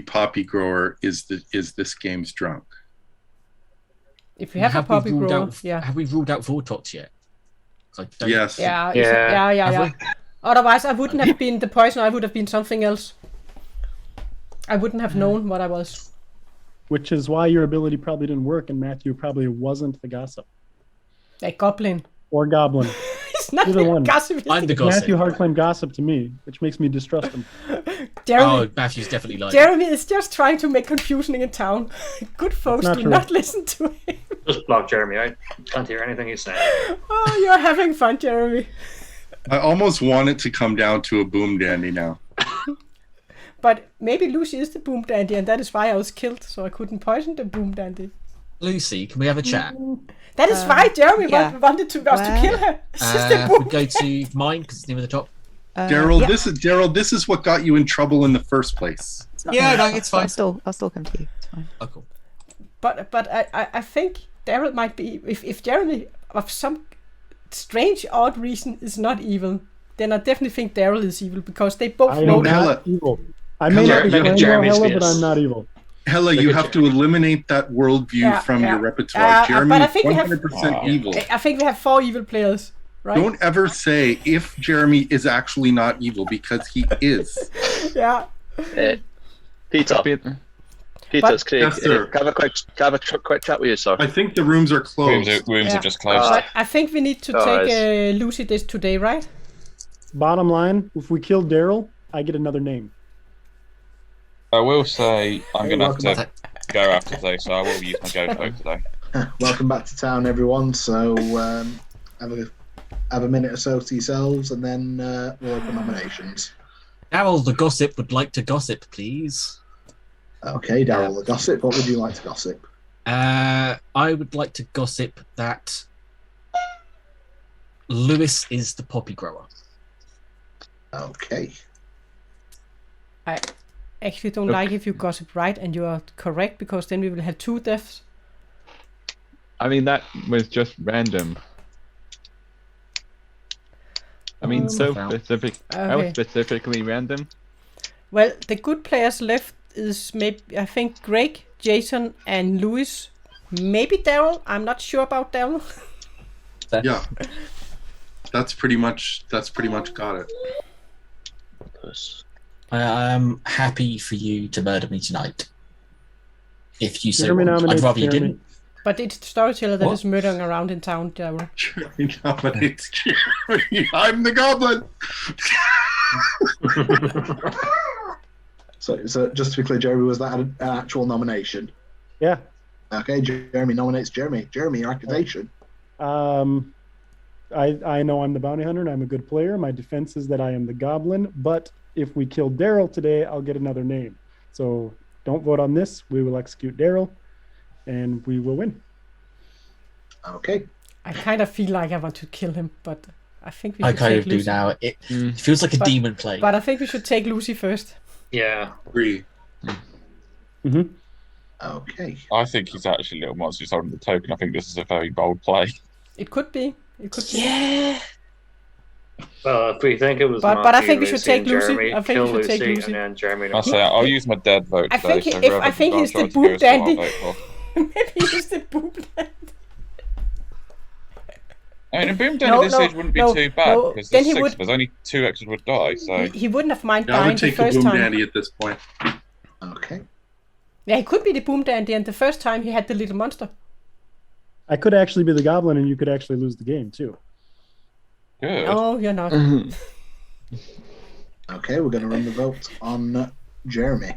Speaker 5: Poppy Grower is this game's drunk.
Speaker 1: If we have a Poppy Grower,
Speaker 9: Have we ruled out Vortox yet?
Speaker 5: Yes.
Speaker 1: Yeah. Otherwise, I wouldn't have been the poisoner. I would have been something else. I wouldn't have known what I was.
Speaker 7: Which is why your ability probably didn't work, and Matthew probably wasn't the gossip.
Speaker 1: A goblin.
Speaker 7: Or goblin.
Speaker 1: It's not
Speaker 7: Either one.
Speaker 1: Gossip.
Speaker 9: I'm the gossip.
Speaker 7: Matthew hard claimed gossip to me, which makes me distrust him.
Speaker 9: Matthew's definitely lying.
Speaker 1: Jeremy is just trying to make confusion in town. Good folks do not listen to him.
Speaker 6: Just block Jeremy. I can't hear anything he's saying.
Speaker 1: Oh, you're having fun, Jeremy.
Speaker 5: I almost want it to come down to a Boomdandy now.
Speaker 1: But maybe Lucy is the Boomdandy, and that is why I was killed, so I couldn't poison the Boomdandy.
Speaker 9: Lucy, can we have a chat?
Speaker 1: That is why Jeremy wanted us to kill her.
Speaker 9: We go to mine because it's near the top.
Speaker 5: Daryl. This is what got you in trouble in the first place.
Speaker 9: It's fine.
Speaker 8: I'll still come to you. It's fine.
Speaker 9: Oh, cool.
Speaker 1: But I think Daryl might be if Jeremy of some strange odd reason is not evil, then I definitely think Daryl is evil because they both know
Speaker 7: not evil. I may not be Hella, but I'm not evil.
Speaker 5: Hella, you have to eliminate that worldview from your repertoire. Jeremy is 100% evil.
Speaker 1: I think we have 4 evil players, right?
Speaker 5: Don't ever say if Jeremy is actually not evil, because he is.
Speaker 1: Yeah.
Speaker 3: Peter's Craig.
Speaker 5: Yes, sir.
Speaker 3: Can I have a quick chat with you, sir?
Speaker 5: I think the rooms are closed.
Speaker 4: Rooms are just closed.
Speaker 1: But I think we need to take Lucy this today, right?
Speaker 7: Bottom line, if we kill Daryl, I get another name.
Speaker 4: I will say I'm going to have to go after today, so I will use my go vote today.
Speaker 2: Welcome back to town, everyone. So have a minute or so to yourselves, and then we'll open nominations.
Speaker 9: Daryl the gossip would like to gossip, please.
Speaker 2: Okay, Daryl the gossip. What would you like to gossip?
Speaker 9: I would like to gossip that Lewis is the poppy grower.
Speaker 2: Okay.
Speaker 1: I actually don't like if you gossip right and you are correct, because then we will have 2 deaths.
Speaker 10: I mean, that was just random. I mean, so specific.
Speaker 1: Okay.
Speaker 10: That was specifically random.
Speaker 1: Well, the good players left is maybe, I think, Greg, Jason, and Louis. Maybe Daryl. I'm not sure about Daryl.
Speaker 5: Yeah, that's pretty much got it.
Speaker 9: I'm happy for you to murder me tonight. If you say,
Speaker 7: I'd
Speaker 9: rather you didn't.
Speaker 1: But it's the Storyteller that is murdering around in town, Daryl.
Speaker 5: Jeremy nominates Jeremy. I'm the Goblin. So just to be clear, Jeremy, was that an actual nomination?
Speaker 7: Yeah.
Speaker 2: Okay, Jeremy nominates Jeremy. Jeremy, your accusation.
Speaker 7: I know I'm the bounty hunter and I'm a good player. My defense is that I am the Goblin, but if we kill Daryl today, I'll get another name. So don't vote on this. We will execute Daryl, and we will win.
Speaker 2: Okay.
Speaker 1: I kind of feel like I want to kill him, but I think we
Speaker 9: I
Speaker 1: should
Speaker 9: kind
Speaker 1: take
Speaker 9: of
Speaker 1: Lucy.
Speaker 9: do now. It feels like a demon play.
Speaker 1: But I think we should take Lucy first.
Speaker 6: Yeah.
Speaker 5: Agree.
Speaker 7: Mm-hmm.
Speaker 2: Okay.
Speaker 4: I think he's actually Little Monster who's holding the token. I think this is a very bold play.
Speaker 1: It could be. It could be.
Speaker 9: Yeah.
Speaker 6: Well, if we think it was
Speaker 1: But I
Speaker 6: Matthew,
Speaker 1: think we should
Speaker 6: Lucy,
Speaker 1: take Lucy.
Speaker 6: Jeremy,
Speaker 1: I think
Speaker 6: kill
Speaker 1: we should take Lucy.
Speaker 6: and then Jeremy.
Speaker 4: I'll say I'll use my dead vote
Speaker 1: I
Speaker 4: today.
Speaker 1: think
Speaker 4: So
Speaker 1: if
Speaker 4: whoever
Speaker 1: I think he's the
Speaker 4: decides to go is what I'll
Speaker 1: Boomdandy.
Speaker 4: vote for.
Speaker 1: Maybe he's the Boomdandy.
Speaker 4: I mean, a Boomdandy
Speaker 1: No,
Speaker 4: this
Speaker 1: no,
Speaker 4: stage wouldn't be
Speaker 1: no,
Speaker 4: too bad
Speaker 1: no,
Speaker 4: because
Speaker 1: then
Speaker 4: there's
Speaker 1: he
Speaker 4: 6 of us. Only 2 extras would die. So
Speaker 1: He wouldn't have mind
Speaker 5: Yeah, I
Speaker 1: dying
Speaker 5: would
Speaker 1: the
Speaker 5: take a
Speaker 1: first time.
Speaker 5: Boomdandy at this point.
Speaker 2: Okay.
Speaker 1: Yeah, he could be the Boomdandy, and the first time he had the little monster.
Speaker 7: I could actually be the Goblin, and you could actually lose the game too.
Speaker 4: good.
Speaker 1: No, you're not.
Speaker 2: Okay, we're going to run the vote on Jeremy.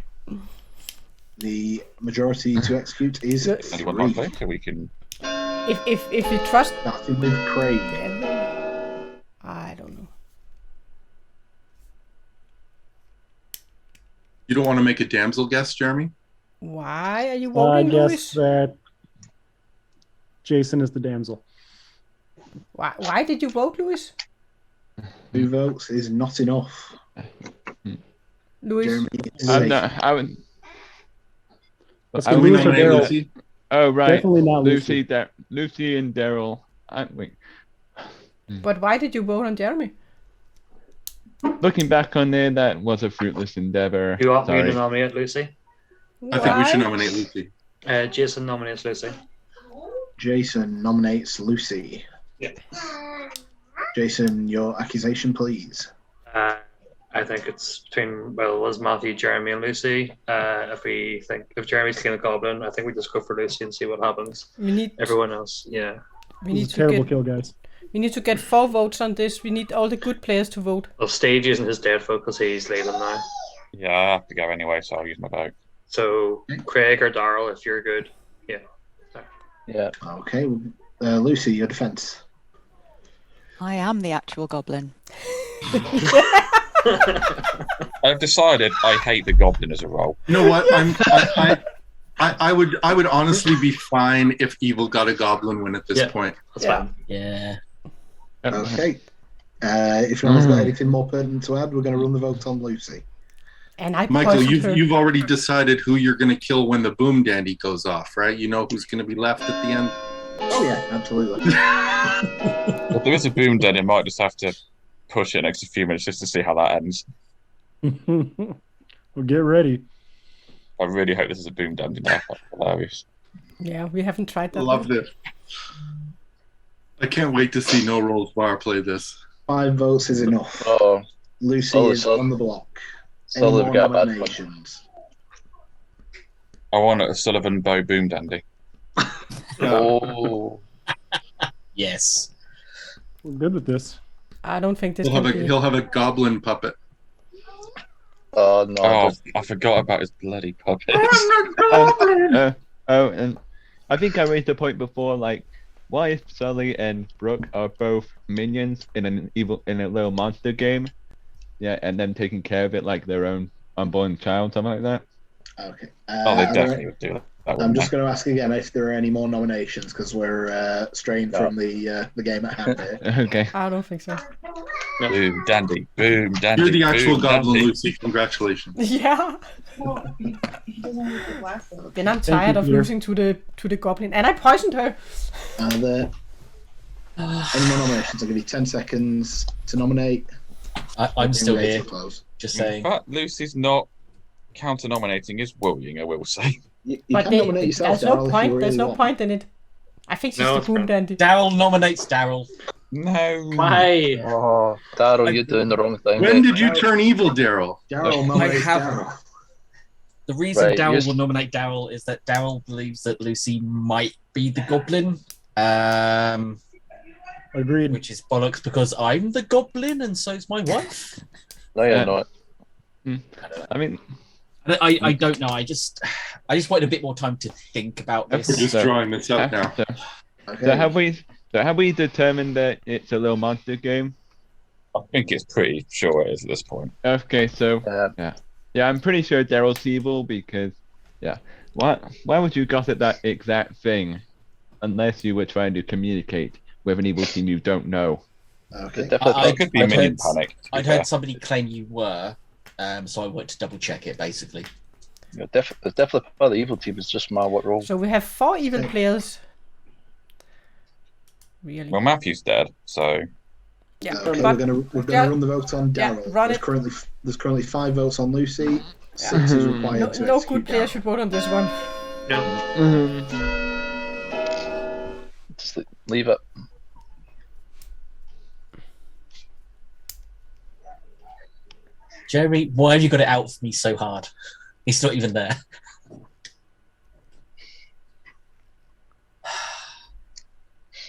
Speaker 2: The majority to execute is
Speaker 4: Anyone like
Speaker 2: 3.
Speaker 4: that? So we can.
Speaker 1: If you trust,
Speaker 2: Starting with Craig.
Speaker 1: I don't know.
Speaker 5: You don't want to make a damsel guess, Jeremy?
Speaker 1: Why are you
Speaker 7: I
Speaker 1: voting,
Speaker 7: guess
Speaker 1: Louis?
Speaker 7: that Jason is the damsel.
Speaker 1: Why did you vote, Louis?
Speaker 2: 2 votes is not enough.
Speaker 1: Louis?
Speaker 2: Jeremy is
Speaker 10: I'm
Speaker 2: safe.
Speaker 10: not. I would.
Speaker 7: Let's
Speaker 10: I
Speaker 7: go
Speaker 10: would
Speaker 7: Louis or
Speaker 5: nominate
Speaker 7: Daryl.
Speaker 5: Lucy.
Speaker 10: Oh right,
Speaker 7: Definitely not Lucy.
Speaker 10: Lucy and Daryl. Wait.
Speaker 1: But why did you vote on Jeremy?
Speaker 10: Looking back on there, that was a fruitless endeavor.
Speaker 6: You want me
Speaker 10: Sorry.
Speaker 6: to nominate Lucy?
Speaker 5: I think we should
Speaker 1: Why?
Speaker 5: nominate Lucy.
Speaker 6: Jason nominates Lucy.
Speaker 2: Jason nominates Lucy.
Speaker 6: Yeah.
Speaker 2: Jason, your accusation, please.
Speaker 6: I think it's between, well, it was Matthew, Jeremy, and Lucy. If Jeremy's killing a goblin, I think we just go for Lucy and see what happens.
Speaker 1: We need
Speaker 6: Everyone else, yeah.
Speaker 1: we
Speaker 7: This
Speaker 1: need
Speaker 7: is a
Speaker 1: to
Speaker 7: terrible
Speaker 1: get
Speaker 7: kill, guys.
Speaker 1: we need to get 4 votes on this. We need all the good players to vote.
Speaker 6: Well, Stage using his dead folk because he's leading now.
Speaker 4: Yeah, I have to go anyway, so I'll use my vote.
Speaker 6: So Craig or Darryl, if you're good. Yeah.
Speaker 3: Yeah.
Speaker 2: Okay, Lucy, your defense.
Speaker 8: I am the actual goblin.
Speaker 4: I've decided I hate the Goblin as a role.
Speaker 5: You know what? I would honestly be fine if evil got a goblin win at this
Speaker 6: Yeah.
Speaker 5: point.
Speaker 6: That's fine.
Speaker 9: Yeah.
Speaker 2: Okay. If no one's got anything more pertinent to add, we're going to run the vote on Lucy.
Speaker 1: And I
Speaker 5: Michael,
Speaker 1: poisoned her.
Speaker 5: you've already decided who you're going to kill when the Boomdandy goes off, right? You know who's going to be left at the end.
Speaker 2: Oh yeah, absolutely.
Speaker 4: If there is a boom dead, it might just have to push it an extra few minutes just to see how that ends.
Speaker 7: Well, get ready.
Speaker 4: I really hope this is a boom dead. That's hilarious.
Speaker 1: Yeah, we haven't tried
Speaker 5: I
Speaker 1: that.
Speaker 5: love this. I can't wait to see No Rolls Bar play this.
Speaker 2: 5 votes is enough.
Speaker 3: Oh,
Speaker 2: Lucy
Speaker 3: Oh,
Speaker 2: is
Speaker 3: so-
Speaker 2: on the block.
Speaker 3: so
Speaker 2: Any
Speaker 3: they've
Speaker 2: more
Speaker 3: got a bad one.
Speaker 2: nominations?
Speaker 4: I want a Sullivan Bow Boom Dandy.
Speaker 3: Oh,
Speaker 9: Yes.
Speaker 7: We're good with this.
Speaker 1: I don't think this
Speaker 5: He'll
Speaker 1: can be.
Speaker 5: have a goblin puppet.
Speaker 3: oh no.
Speaker 4: Oh, I forgot about his bloody puppets.
Speaker 10: And I think I raised a point before, like, why if Sully and Brooke are both minions in a little monster game, yeah, and them taking care of it like their own unborn child, something like that.
Speaker 2: Okay.
Speaker 4: Oh, they definitely would do that.
Speaker 2: I'm just going to ask again if there are any more nominations because we're straying from the game at hand here.
Speaker 10: Okay.
Speaker 1: I don't think so.
Speaker 4: Boom Dandy, Boom Dandy.
Speaker 5: You're the actual
Speaker 4: Boom
Speaker 5: goblin,
Speaker 4: Dandy.
Speaker 5: Lucy. Congratulations.
Speaker 1: Yeah. Then I'm tired of
Speaker 7: Peter.
Speaker 1: losing to the goblin, and I poisoned her.
Speaker 2: Are there any more nominations? I'll give you 10 seconds to nominate.
Speaker 9: I'm still
Speaker 2: Ready
Speaker 9: here.
Speaker 2: to close.
Speaker 9: Just saying.
Speaker 4: But Lucy's not counter-nominating his bullying, I will say.
Speaker 2: You
Speaker 1: But
Speaker 2: can nominate yourself,
Speaker 1: there's no
Speaker 2: Darryl, if
Speaker 1: point.
Speaker 2: you
Speaker 1: There's
Speaker 2: really
Speaker 1: no
Speaker 2: want.
Speaker 1: point in it. I think she's
Speaker 6: No,
Speaker 1: the
Speaker 6: it's
Speaker 1: boom
Speaker 6: fine.
Speaker 1: dandy.
Speaker 9: Daryl nominates Daryl.
Speaker 4: No.
Speaker 6: Why?
Speaker 3: Oh, Daryl, you're doing the wrong thing.
Speaker 5: When
Speaker 3: mate.
Speaker 5: did you turn evil, Daryl?
Speaker 2: Daryl nominates
Speaker 9: have-
Speaker 2: Daryl.
Speaker 9: The reason
Speaker 3: Right,
Speaker 9: Daryl
Speaker 3: you're-
Speaker 9: will nominate Daryl is that Daryl believes that Lucy might be the goblin.
Speaker 7: Agreed.
Speaker 9: Which is bollocks because I'm the goblin and so's my wife.
Speaker 3: No, you're not.
Speaker 10: I mean,
Speaker 9: I don't know. I just wanted a bit more time to think about this.
Speaker 5: We're just
Speaker 10: So-
Speaker 5: drawing this up now.
Speaker 2: Okay.
Speaker 10: So have we determined that it's a little monster game?
Speaker 4: I think it's pretty sure it is at this point.
Speaker 10: Okay, so
Speaker 3: Yeah.
Speaker 10: yeah, I'm pretty sure Daryl's evil because why would you gossip that exact thing unless you were trying to communicate with an evil team you don't know?
Speaker 2: Okay.
Speaker 3: Definitely.
Speaker 4: It could be
Speaker 9: I'd
Speaker 4: Minion
Speaker 9: heard-
Speaker 4: Panic. to be
Speaker 9: I'd
Speaker 4: fair.
Speaker 9: heard somebody claim you were, so I went to double check it basically.
Speaker 3: It's definitely part of the evil team. It's just my what role.
Speaker 1: So we have 4 evil players. Really?
Speaker 4: Well, Matthew's dead, so
Speaker 1: Yeah.
Speaker 2: Okay,
Speaker 1: but-
Speaker 2: we're gonna
Speaker 1: yeah.
Speaker 2: run the vote on
Speaker 1: Yeah,
Speaker 2: Daryl.
Speaker 1: run
Speaker 2: There's currently 5 votes on Lucy. 6 is required
Speaker 1: No,
Speaker 2: to
Speaker 1: no
Speaker 2: execute
Speaker 1: good player
Speaker 2: Daryl.
Speaker 1: should vote on this one.
Speaker 6: No.
Speaker 3: Just leave it.
Speaker 9: Jeremy, why have you got it out for me so hard? He's not even there.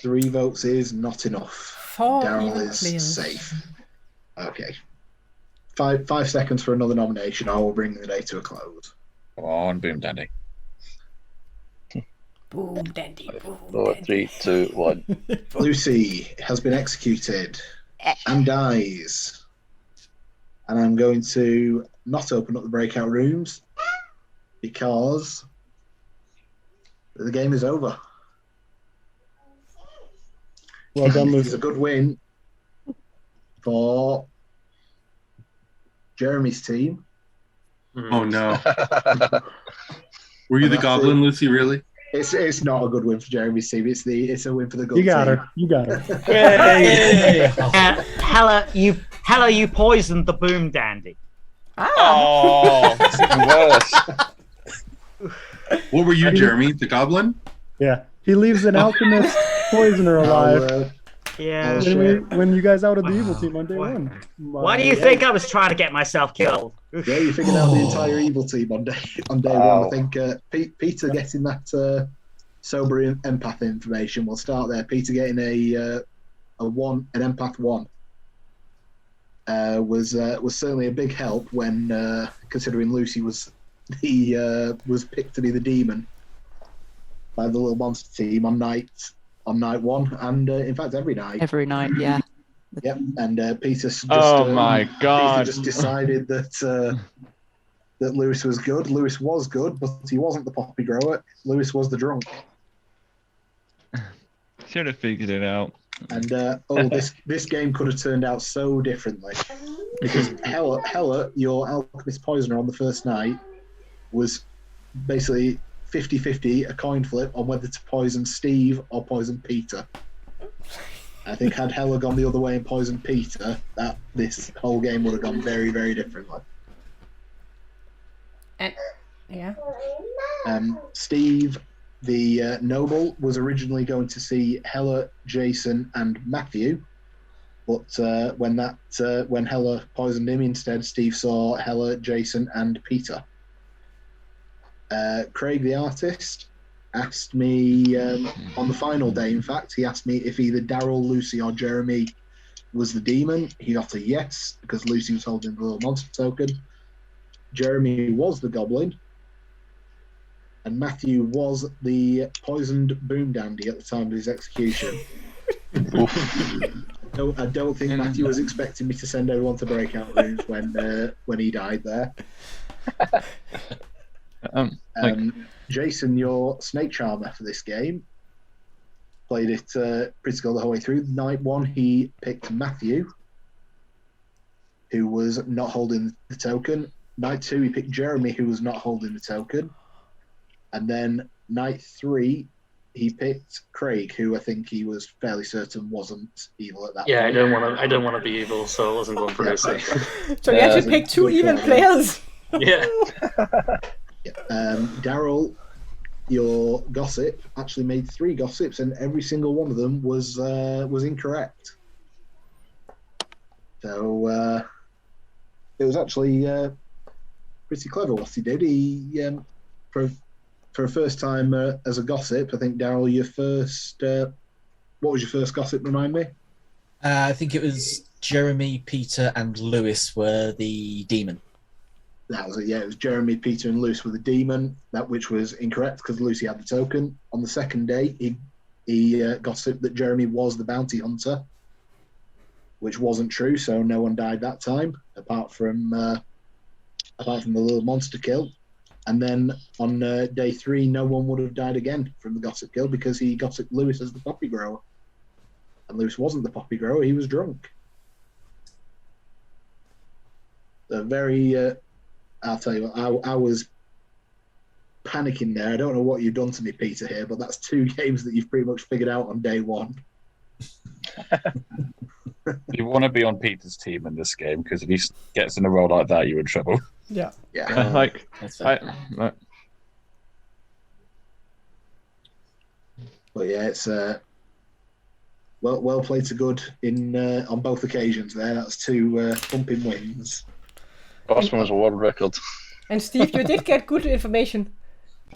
Speaker 2: Three votes is not enough.
Speaker 1: 4
Speaker 2: Daryl
Speaker 1: evil
Speaker 2: is
Speaker 1: players.
Speaker 2: safe. Okay. 5 seconds for another nomination. I will bring the day to a close.
Speaker 4: come on, Boom Dandy.
Speaker 1: Boom dandy, boom
Speaker 3: 4,
Speaker 1: dandy.
Speaker 3: 3, 2, 1.
Speaker 2: Lucy has been executed and dies. And I'm going to not open up the breakout rooms because the game is over.
Speaker 7: Well done,
Speaker 2: It's
Speaker 7: Lucy.
Speaker 2: a good win for Jeremy's team.
Speaker 5: Oh no. Were you the Goblin, Lucy? Really?
Speaker 2: It's not a good win for Jeremy's team. It's a win for the good
Speaker 7: You got
Speaker 2: team.
Speaker 7: her. You got her.
Speaker 11: Hella, you poisoned the Boomdandy.
Speaker 4: Oh, it's even worse.
Speaker 5: What were you, Jeremy? The Goblin?
Speaker 7: Yeah. He leaves an Alchemist poisoner alive
Speaker 11: Yeah.
Speaker 7: when you guys outed the evil team on day one.
Speaker 11: Why do you think I was trying to get myself killed?
Speaker 2: Yeah, you figured out the entire evil team on day one. I think Peter getting that sober empath information. We'll start there. Peter getting an empath 1 was certainly a big help when considering Lucy was picked to be the demon by the little monster team on night 1, and in fact every night.
Speaker 8: Every night, yeah.
Speaker 2: Yep, and Peter just
Speaker 10: my God.
Speaker 2: Peter just decided that Lewis was good. Lewis was good, but he wasn't the poppy grower. Lewis was the drunk.
Speaker 10: Should have figured it out.
Speaker 2: And this game could have turned out so differently because Hella, your alchemist poisoner on the first night, was basically 50-50, a coin flip on whether to poison Steve or poison Peter. I think had Hella gone the other way and poisoned Peter, this whole game would have gone very, very differently.
Speaker 1: Yeah.
Speaker 2: Steve, the noble, was originally going to see Hella, Jason, and Matthew, but when Hella poisoned him, instead Steve saw Hella, Jason, and Peter. Craig, the artist, asked me on the final day, in fact, he asked me if either Daryl, Lucy, or Jeremy was the demon. He got a yes, because Lucy was holding the little monster token. Jeremy was the goblin. And Matthew was the poisoned Boomdandy at the time of his execution. I don't think Matthew was expecting me to send everyone to breakout rooms when he died there. Jason, your snake charmer for this game, played it pretty good the whole way through. Night 1, he picked Matthew, who was not holding the token. Night 2, he picked Jeremy, who was not holding the token. And then night 3, he picked Craig, who I think he was fairly certain wasn't evil at that point.
Speaker 6: Yeah, I didn't want to be evil, so I wasn't going for Lucy.
Speaker 1: So you actually picked 2 even players.
Speaker 6: Yeah.
Speaker 2: Daryl, your gossip, actually made 3 gossips, and every single one of them was incorrect. So it was actually pretty clever what he did. He for a first time as a gossip, I think, Daryl, your first what was your first gossip? Remind me.
Speaker 9: I think it was Jeremy, Peter, and Lewis were the demon.
Speaker 2: That was it. Yeah, it was Jeremy, Peter, and Lucy were the demon. That which was incorrect because Lucy had the token. On the second day, he gossiped that Jeremy was the bounty hunter, which wasn't true. So no one died that time, apart from the little monster kill. And then on day 3, no one would have died again from the gossip kill because he gossiped Lewis as the poppy grower, and Lewis wasn't the poppy grower; he was drunk. So very. I'll tell you what, I was panicking there. I don't know what you've done to me, Peter, here, but that's 2 games that you've pretty much figured out on day 1.
Speaker 4: You want to be on Peter's team in this game, because if he gets in a role like that, you're in trouble.
Speaker 1: Yeah.
Speaker 2: Yeah. But yeah, it's well played to good in on both occasions there. That's 2 thumping wins.
Speaker 3: Costum was a world record.
Speaker 1: And Steve, you did get good information.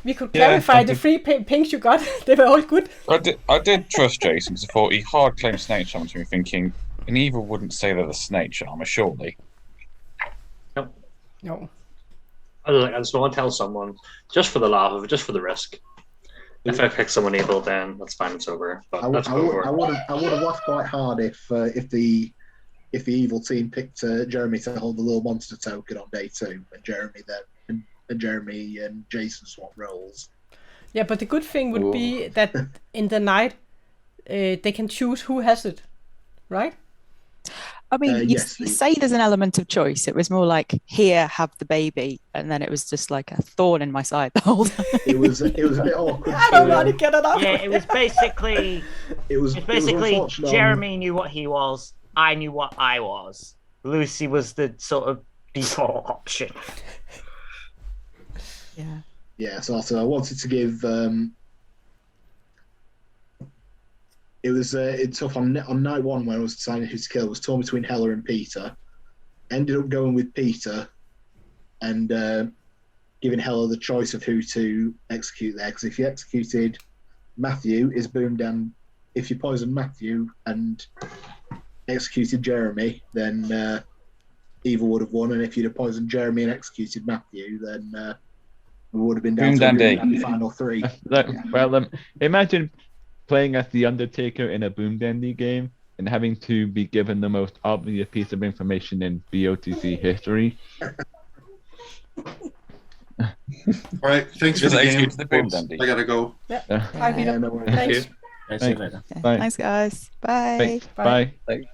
Speaker 1: We could clarify the 3 pings you got. They were all good.
Speaker 4: I did trust Jason because I thought he hard claimed snake charmer to me, thinking an evil wouldn't say they're the snake charmer, surely.
Speaker 1: No.
Speaker 6: I just want to tell someone, just for the laugh of it, just for the risk. If I pick someone evil, then that's fine, it's over. But
Speaker 2: I would have laughed quite hard if the if the evil team picked Jeremy to hold the little monster token on day 2, and Jeremy and Jason swap roles.
Speaker 1: Yeah, but the good thing would be that in the night, they can choose who has it, right?
Speaker 8: I mean, you
Speaker 2: yes,
Speaker 8: say there's an element of choice. It was more like, here, have the baby, and then it was just like a thorn in my side the whole time.
Speaker 2: It was a bit awkward.
Speaker 1: I don't want to get it off.
Speaker 11: Yeah, it was basically.
Speaker 2: It was unfortunate.
Speaker 11: Jeremy knew what he was. I knew what I was. Lucy was the sort of default option.
Speaker 8: Yeah.
Speaker 2: Yeah, so I wanted to give. It was tough on night 1 when I was deciding who to kill. It was torn between Hella and Peter. Ended up going with Peter, and giving Hella the choice of who to execute there. Because if you executed Matthew, is Boomdandy. If you poisoned Matthew and executed Jeremy, then Evil would have won. And if you'd have poisoned Jeremy and executed Matthew, then we would have been down
Speaker 4: Boomdandy.
Speaker 2: to the final 3.
Speaker 10: Well, imagine playing as the Undertaker in a Boomdandy game and having to be given the most obvious piece of information in BOTC history.
Speaker 5: All right, thanks for the game. I gotta go.
Speaker 1: Yeah. Bye, Peter.
Speaker 2: No worries.
Speaker 1: Thanks.
Speaker 9: See you later.
Speaker 8: Okay.
Speaker 10: Bye.
Speaker 8: Thanks, guys. Bye.
Speaker 10: Thanks. Bye.
Speaker 3: Like,